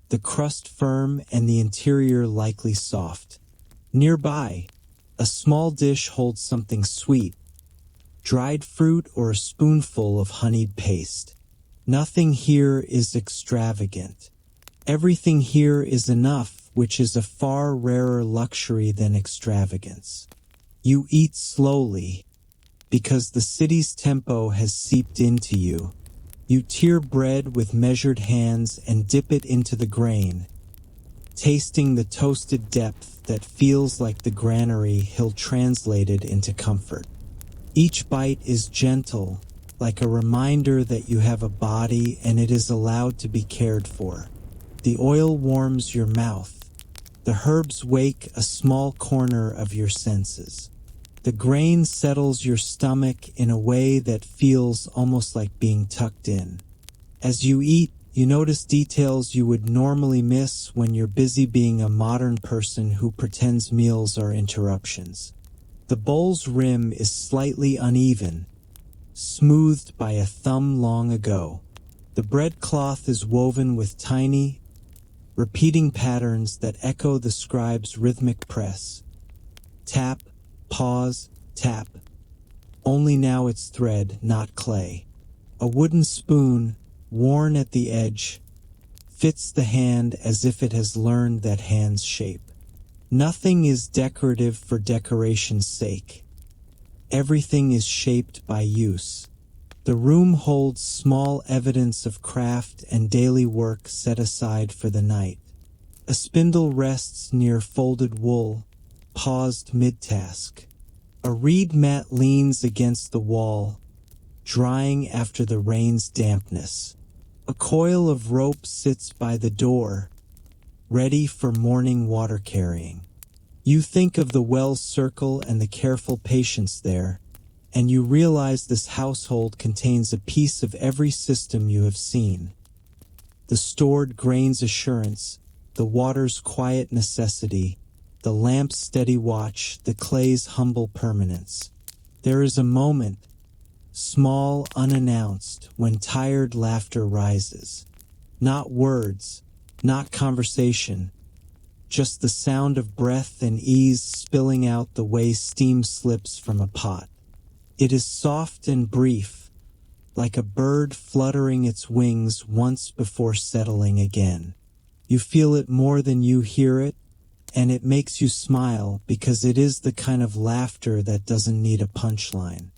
the crust firm and the interior likely soft. Nearby, a small dish holds something sweet, dried fruit or a spoonful of honeyed paste. Nothing here is extravagant. Everything here is enough, which is a far rarer luxury than extravagance. You eat slowly, because the city's tempo has seeped into you. You tear bread with measured hands and dip it into the grain, tasting the toasted depth that feels like the granary hill translated into comfort. Each bite is gentle, like a reminder that you have a body and it is allowed to be cared for. The oil warms your mouth. The herbs wake a small corner of your senses. The grain settles your stomach in a way that feels almost like being tucked in. As you eat, you notice details you would normally miss when you're busy being a modern person who pretends meals are interruptions. The bowl's rim is slightly uneven, smoothed by a thumb long ago. The bread cloth is woven with tiny, repeating patterns that echo the scribe's rhythmic press. Tap, pause, tap. Only now it's thread, not clay. A wooden spoon, worn at the edge, fits the hand as if it has learned that hand's shape. Nothing is decorative for decoration's sake. Everything is shaped by use. The room holds small evidence of craft and daily work set aside for the night. A spindle rests near folded wool, paused mid-task. A reed mat leans against the wall, drying after the rain's dampness. A coil of rope sits by the door, ready for morning water carrying. You think of the well's circle and the careful patience there, and you realize this household contains a piece of every system you have seen. The stored grain's assurance, the water's quiet necessity, the lamp's steady watch, the clay's humble permanence. There is a moment, small, unannounced, when tired laughter rises. Not words, not conversation, just the sound of breath and ease spilling out the way steam slips from a pot. It is soft and brief, like a bird fluttering its wings once before settling again. You feel it more than you hear it, and it makes you smile because it is the kind of laughter that doesn't need a punchline.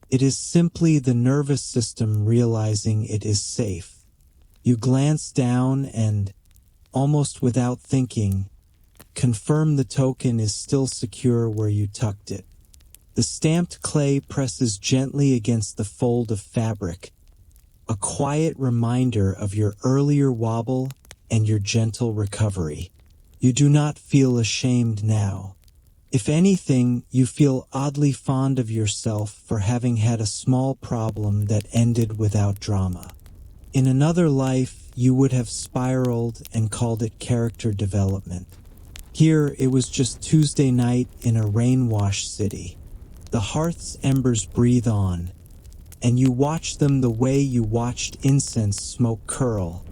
It is simply the nervous system realizing it is safe. You glance down and, almost without thinking, confirm the token is still secure where you tucked it. The stamped clay presses gently against the fold of fabric, a quiet reminder of your earlier wobble and your gentle recovery. You do not feel ashamed now. If anything, you feel oddly fond of yourself for having had a small problem that ended without drama. In another life, you would have spiraled and called it character development. Here, it was just Tuesday night in a rain-washed city. The hearth's embers breathe on, and you watch them the way you watched incense smoke curl.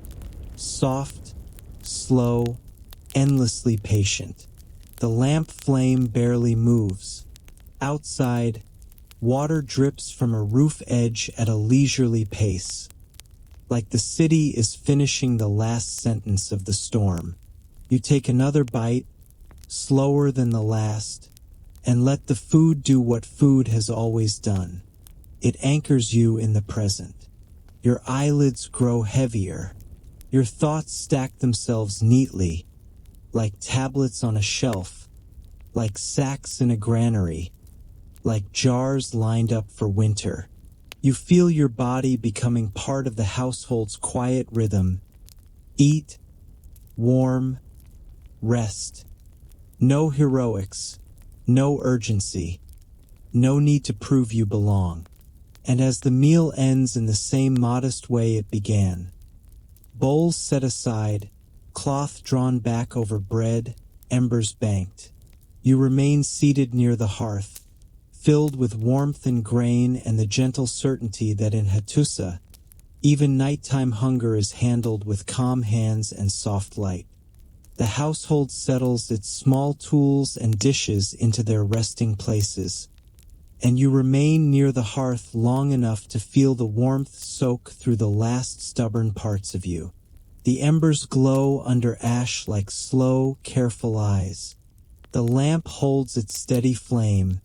Soft, slow, endlessly patient. The lamp flame barely moves. Outside, water drips from a roof edge at a leisurely pace, like the city is finishing the last sentence of the storm. You take another bite, slower than the last, and let the food do what food has always done. It anchors you in the present. Your eyelids grow heavier. Your thoughts stack themselves neatly, like tablets on a shelf, like sacks in a granary, like jars lined up for winter. You feel your body becoming part of the household's quiet rhythm. Eat, warm, rest. No heroics, no urgency, no need to prove you belong. And as the meal ends in the same modest way it began, bowls set aside, cloth drawn back over bread, embers banked, you remain seated near the hearth, filled with warmth and grain and the gentle certainty that in Hattusa, even nighttime hunger is handled with calm hands and soft light. The household settles its small tools and dishes into their resting places, and you remain near the hearth long enough to feel the warmth soak through the last stubborn parts of you. The embers glow under ash like slow, careful eyes. The lamp holds its steady flame,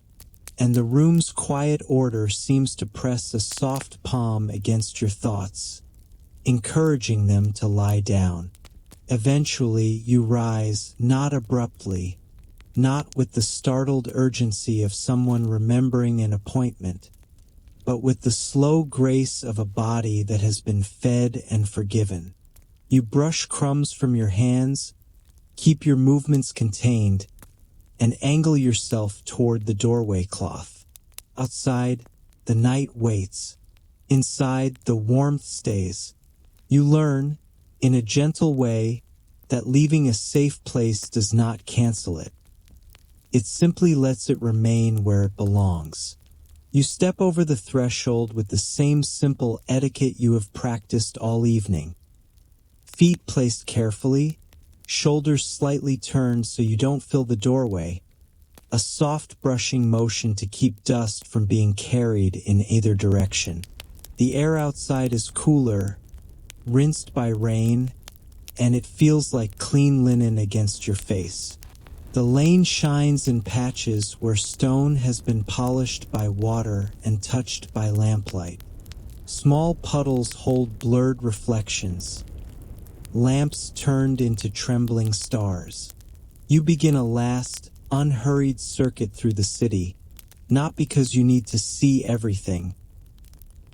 and the room's quiet order seems to press a soft palm against your thoughts, encouraging them to lie down. Eventually, you rise, not abruptly, not with the startled urgency of someone remembering an appointment, but with the slow grace of a body that has been fed and forgiven. You brush crumbs from your hands, keep your movements contained, and angle yourself toward the doorway cloth. Outside, the night waits. Inside, the warmth stays. You learn, in a gentle way, that leaving a safe place does not cancel it. It simply lets it remain where it belongs. You step over the threshold with the same simple etiquette you have practiced all evening. Feet placed carefully, shoulders slightly turned so you don't fill the doorway, a soft brushing motion to keep dust from being carried in either direction. The air outside is cooler, rinsed by rain, and it feels like clean linen against your face. The lane shines in patches where stone has been polished by water and touched by lamplight. Small puddles hold blurred reflections, lamps turned into trembling stars. You begin a last, unhurried circuit through the city, not because you need to see everything,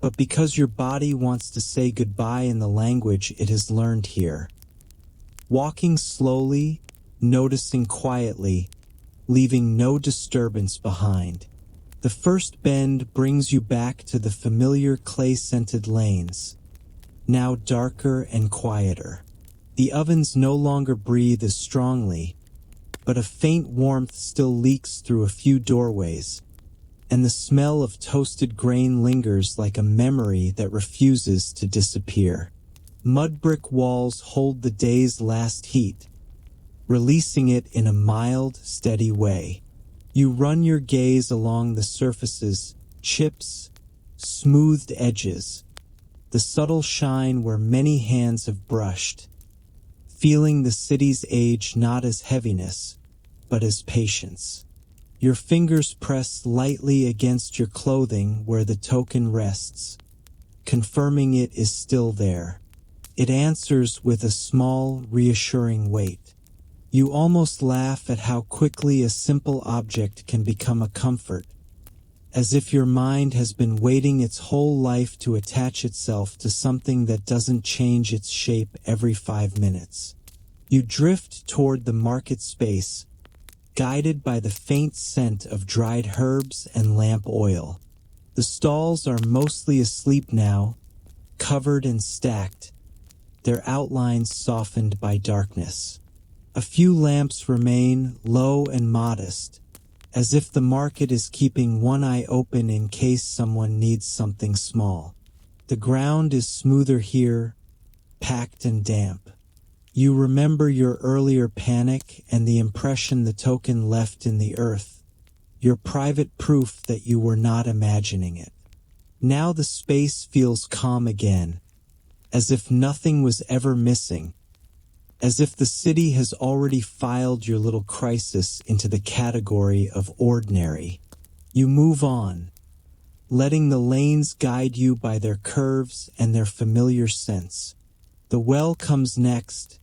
but because your body wants to say goodbye in the language it has learned here. Walking slowly, noticing quietly, leaving no disturbance behind. The first bend brings you back to the familiar clay-scented lanes, now darker and quieter. The ovens no longer breathe as strongly, but a faint warmth still leaks through a few doorways, and the smell of toasted grain lingers like a memory that refuses to disappear. Mud brick walls hold the day's last heat, releasing it in a mild, steady way. You run your gaze along the surfaces, chips, smoothed edges, the subtle shine where many hands have brushed, feeling the city's age not as heaviness, but as patience. Your fingers press lightly against your clothing where the token rests, confirming it is still there. It answers with a small, reassuring weight. You almost laugh at how quickly a simple object can become a comfort, as if your mind has been waiting its whole life to attach itself to something that doesn't change its shape every 5 minutes. You drift toward the market space, guided by the faint scent of dried herbs and lamp oil. The stalls are mostly asleep now, covered and stacked, their outlines softened by darkness. A few lamps remain, low and modest, as if the market is keeping one eye open in case someone needs something small. The ground is smoother here, packed and damp. You remember your earlier panic and the impression the token left in the earth, your private proof that you were not imagining it. Now the space feels calm again, as if nothing was ever missing, as if the city has already filed your little crisis into the category of ordinary. You move on, letting the lanes guide you by their curves and their familiar scents. The well comes next,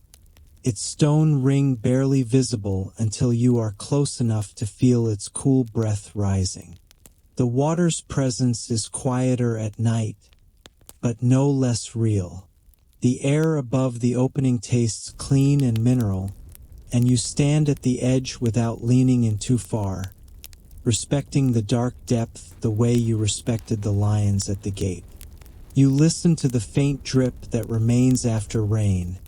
its stone ring barely visible until you are close enough to feel its cool breath rising. The water's presence is quieter at night, but no less real. The air above the opening tastes clean and mineral, and you stand at the edge without leaning in too far, respecting the dark depth the way you respected the lions at the gate. You listen to the faint drip that remains after rain,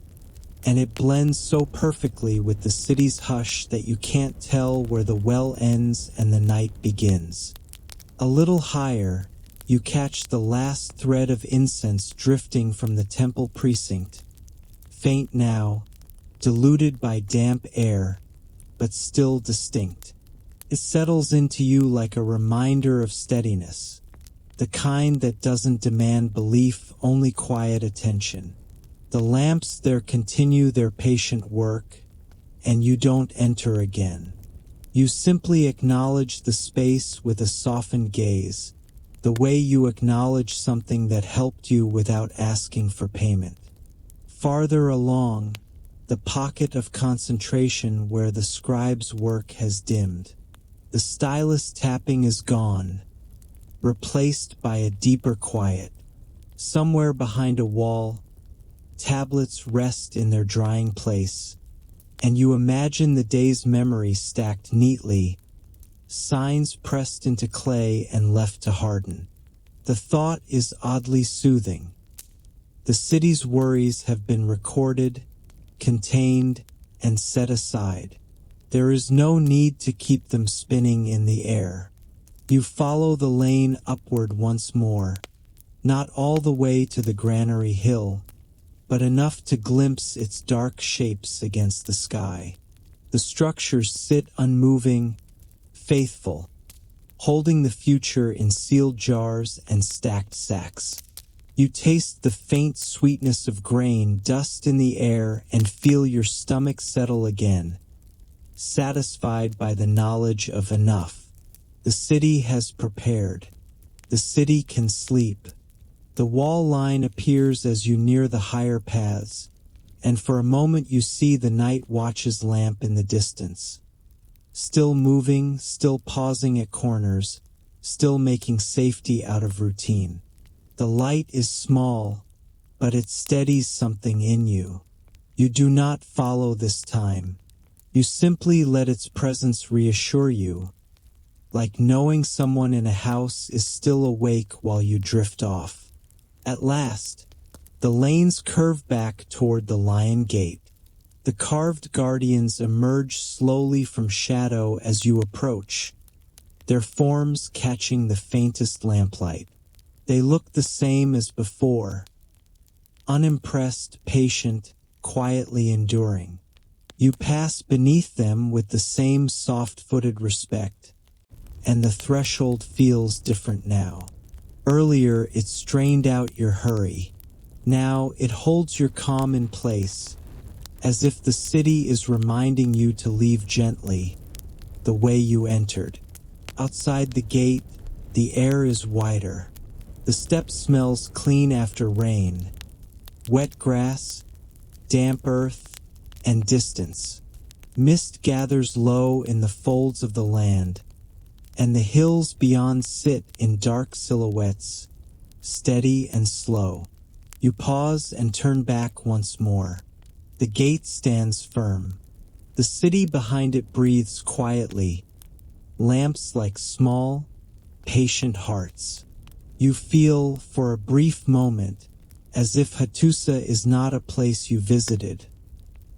and it blends so perfectly with the city's hush that you can't tell where the well ends and the night begins. A little higher, you catch the last thread of incense drifting from the temple precinct, faint now, diluted by damp air, but still distinct. It settles into you like a reminder of steadiness, the kind that doesn't demand belief, only quiet attention. The lamps there continue their patient work, and you don't enter again. You simply acknowledge the space with a softened gaze, the way you acknowledge something that helped you without asking for payment. Farther along, the pocket of concentration where the scribe's work has dimmed. The stylus tapping is gone, replaced by a deeper quiet. Somewhere behind a wall, tablets rest in their drying place, and you imagine the day's memory stacked neatly, signs pressed into clay and left to harden. The thought is oddly soothing. The city's worries have been recorded, contained, and set aside. There is no need to keep them spinning in the air. You follow the lane upward once more, not all the way to the granary hill, but enough to glimpse its dark shapes against the sky. The structures sit unmoving, faithful, holding the future in sealed jars and stacked sacks. You taste the faint sweetness of grain, dust in the air, and feel your stomach settle again, satisfied by the knowledge of enough. The city has prepared. The city can sleep. The wall line appears as you near the higher paths, and for a moment you see the night watch's lamp in the distance. Still moving, still pausing at corners, still making safety out of routine. The light is small, but it steadies something in you. You do not follow this time. You simply let its presence reassure you, like knowing someone in a house is still awake while you drift off. At last, the lanes curve back toward the lion gate. The carved guardians emerge slowly from shadow as you approach, their forms catching the faintest lamplight. They look the same as before, unimpressed, patient, quietly enduring. You pass beneath them with the same soft-footed respect, and the threshold feels different now. Earlier, it strained out your hurry. Now, it holds your calm in place, as if the city is reminding you to leave gently, the way you entered. Outside the gate, the air is wider. The step smells clean after rain. Wet grass, damp earth, and distance. Mist gathers low in the folds of the land, and the hills beyond sit in dark silhouettes, steady and slow. You pause and turn back once more. The gate stands firm. The city behind it breathes quietly, lamps like small, patient hearts. You feel, for a brief moment, as if Hattusa is not a place you visited,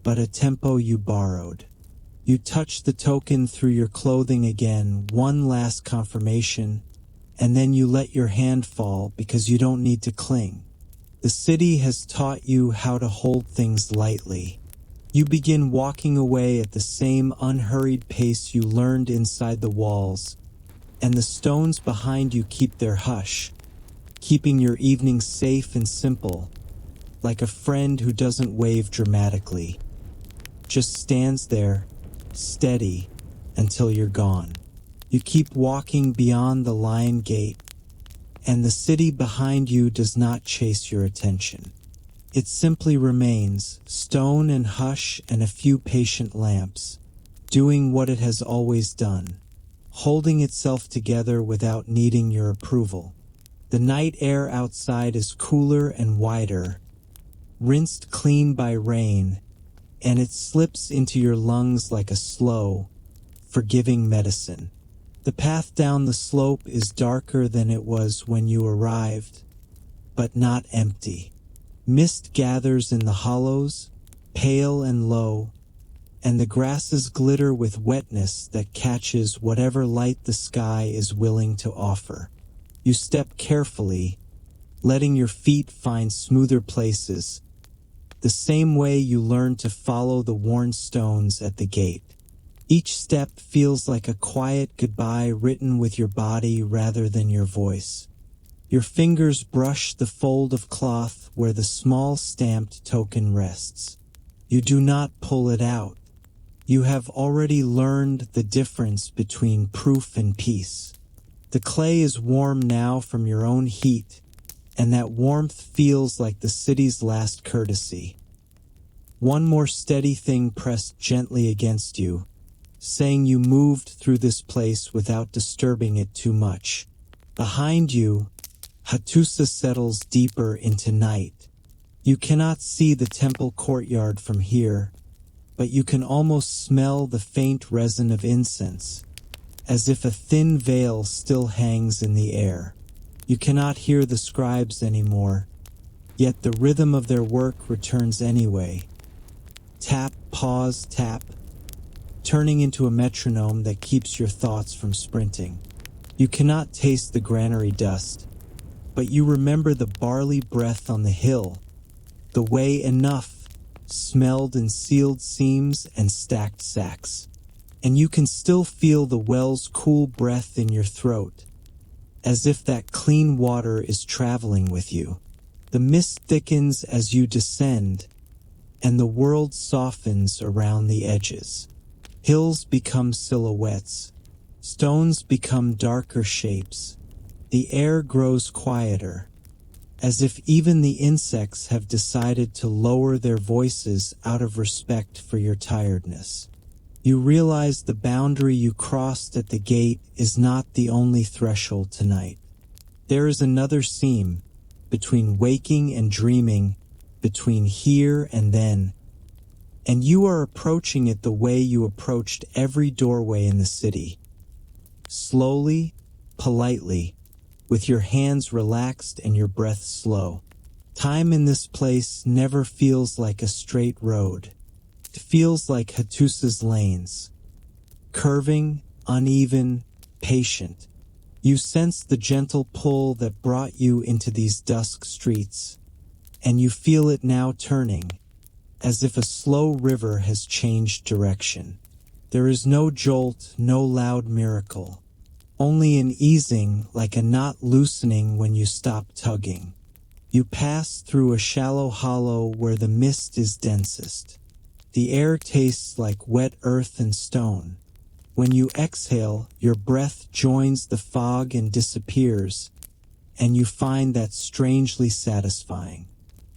but a tempo you borrowed. You touch the token through your clothing again, one last confirmation, and then you let your hand fall because you don't need to cling. The city has taught you how to hold things lightly. You begin walking away at the same unhurried pace you learned inside the walls, and the stones behind you keep their hush, keeping your evening safe and simple, like a friend who doesn't wave dramatically, just stands there, steady, until you're gone. You keep walking beyond the lion gate, and the city behind you does not chase your attention. It simply remains, stone and hush and a few patient lamps, doing what it has always done, holding itself together without needing your approval. The night air outside is cooler and wider, rinsed clean by rain, and it slips into your lungs like a slow, forgiving medicine. The path down the slope is darker than it was when you arrived, but not empty. Mist gathers in the hollows, pale and low, and the grasses glitter with wetness that catches whatever light the sky is willing to offer. You step carefully, letting your feet find smoother places, the same way you learn to follow the worn stones at the gate. Each step feels like a quiet goodbye written with your body rather than your voice. Your fingers brush the fold of cloth where the small stamped token rests. You do not pull it out. You have already learned the difference between proof and peace. The clay is warm now from your own heat, and that warmth feels like the city's last courtesy. One more steady thing pressed gently against you, saying you moved through this place without disturbing it too much. Behind you, Hattusa settles deeper into night. You cannot see the temple courtyard from here, but you can almost smell the faint resin of incense, as if a thin veil still hangs in the air. You cannot hear the scribes anymore, yet the rhythm of their work returns anyway. Tap, pause, tap, turning into a metronome that keeps your thoughts from sprinting. You cannot taste the granary dust, but you remember the barley breath on the hill, the way enough smelled in sealed seams and stacked sacks. And you can still feel the well's cool breath in your throat, as if that clean water is traveling with you. The mist thickens as you descend, and the world softens around the edges. Hills become silhouettes, stones become darker shapes. The air grows quieter, as if even the insects have decided to lower their voices out of respect for your tiredness. You realize the boundary you crossed at the gate is not the only threshold tonight. There is another seam, between waking and dreaming, between here and then, and you are approaching it the way you approached every doorway in the city. Slowly, politely, with your hands relaxed and your breath slow. Time in this place never feels like a straight road. It feels like Hattusa's lanes. Curving, uneven, patient. You sense the gentle pull that brought you into these dusk streets, and you feel it now turning, as if a slow river has changed direction. There is no jolt, no loud miracle. Only an easing, like a knot loosening when you stop tugging. You pass through a shallow hollow where the mist is densest. The air tastes like wet earth and stone. When you exhale, your breath joins the fog and disappears, and you find that strangely satisfying.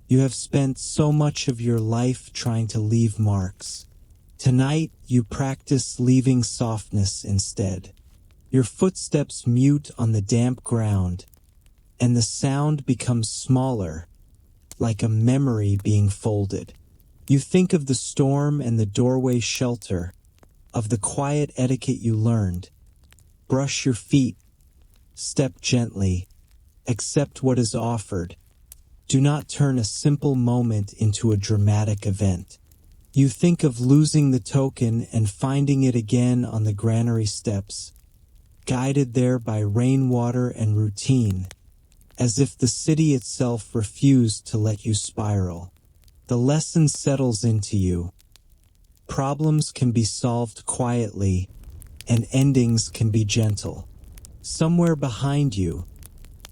You have spent so much of your life trying to leave marks. Tonight, you practice leaving softness instead. Your footsteps mute on the damp ground, and the sound becomes smaller, like a memory being folded. You think of the storm and the doorway shelter, of the quiet etiquette you learned. Brush your feet, step gently, accept what is offered. Do not turn a simple moment into a dramatic event. You think of losing the token and finding it again on the granary steps, guided there by rainwater and routine, as if the city itself refused to let you spiral. The lesson settles into you. Problems can be solved quietly, and endings can be gentle. Somewhere behind you,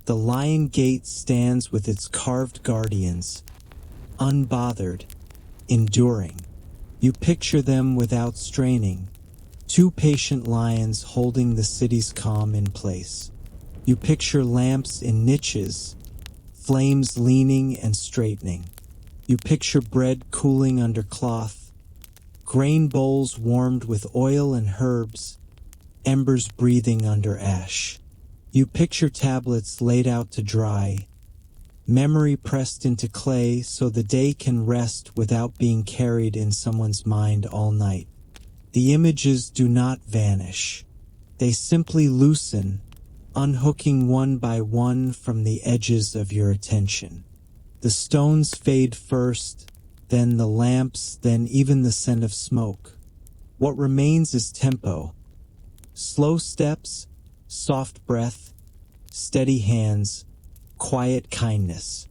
the lion gate stands with its carved guardians, unbothered, enduring. You picture them without straining, two patient lions holding the city's calm in place. You picture lamps in niches, flames leaning and straightening. You picture bread cooling under cloth, grain bowls warmed with oil and herbs, embers breathing under ash. You picture tablets laid out to dry, memory pressed into clay so the day can rest without being carried in someone's mind all night. The images do not vanish. They simply loosen, unhooking one by one from the edges of your attention. The stones fade first, then the lamps, then even the scent of smoke. What remains is tempo. Slow steps, soft breath, steady hands, quiet kindness.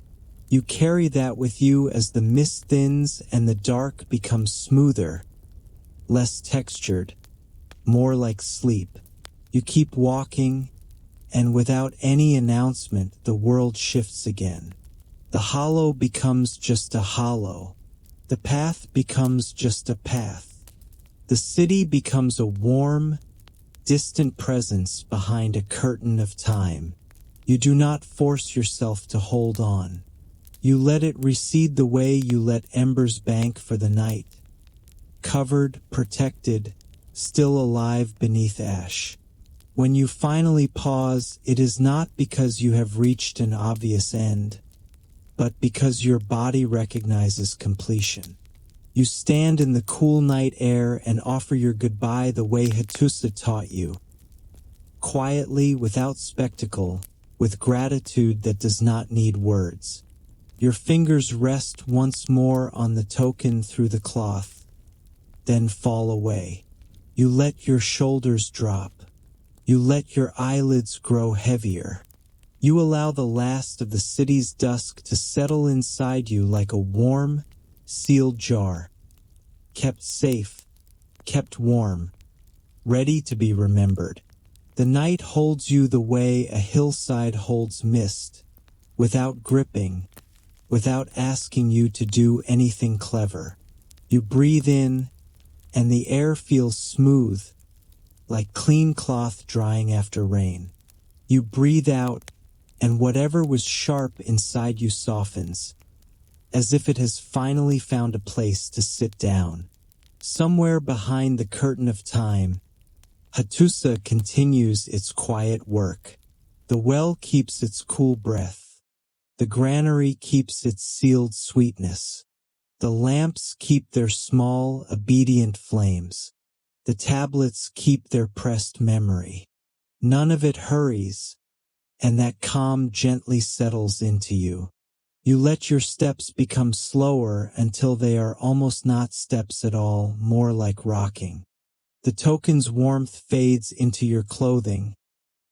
You carry that with you as the mist thins and the dark becomes smoother, less textured, more like sleep. You keep walking, and without any announcement, the world shifts again. The hollow becomes just a hollow. The path becomes just a path. The city becomes a warm, distant presence behind a curtain of time. You do not force yourself to hold on. You let it recede the way you let embers bank for the night. Covered, protected, still alive beneath ash. When you finally pause, it is not because you have reached an obvious end, but because your body recognizes completion. You stand in the cool night air and offer your goodbye the way Hattusa taught you. Quietly, without spectacle, with gratitude that does not need words. Your fingers rest once more on the token through the cloth, then fall away. You let your shoulders drop. You let your eyelids grow heavier. You allow the last of the city's dusk to settle inside you like a warm, sealed jar. Kept safe, kept warm, ready to be remembered. The night holds you the way a hillside holds mist, without gripping, without asking you to do anything clever. You breathe in, and the air feels smooth, like clean cloth drying after rain. You breathe out, and whatever was sharp inside you softens, as if it has finally found a place to sit down. Somewhere behind the curtain of time, Hattusa continues its quiet work. The well keeps its cool breath. The granary keeps its sealed sweetness. The lamps keep their small, obedient flames. The tablets keep their pressed memory. None of it hurries, and that calm gently settles into you. You let your steps become slower until they are almost not steps at all, more like rocking. The token's warmth fades into your clothing,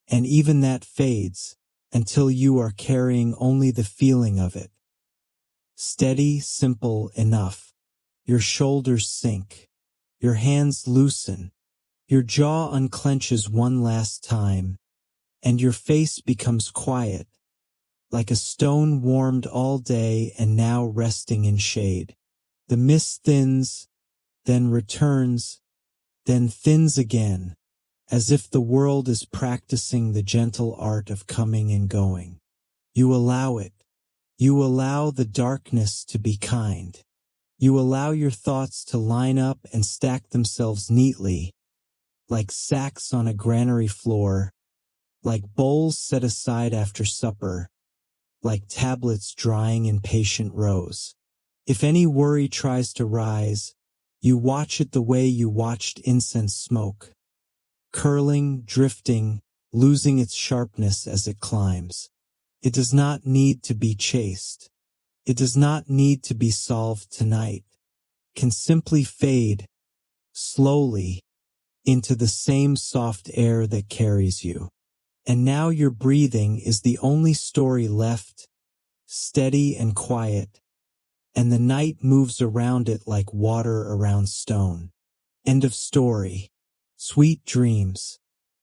and even that fades until you are carrying only the feeling of it. Steady, simple enough. Your shoulders sink. Your hands loosen. Your jaw unclenches one last time, and your face becomes quiet, like a stone warmed all day and now resting in shade. The mist thins, then returns, then thins again, as if the world is practicing the gentle art of coming and going. You allow it. You allow the darkness to be kind. You allow your thoughts to line up and stack themselves neatly, like sacks on a granary floor, like bowls set aside after supper, like tablets drying in patient rows. If any worry tries to rise, you watch it the way you watched incense smoke, curling, drifting, losing its sharpness as it climbs. It does not need to be chased. It does not need to be solved tonight. can simply fade, slowly, into the same soft air that carries you. And now your breathing is the only story left, steady and quiet, and the night moves around it like water around stone. End of story. Sweet dreams.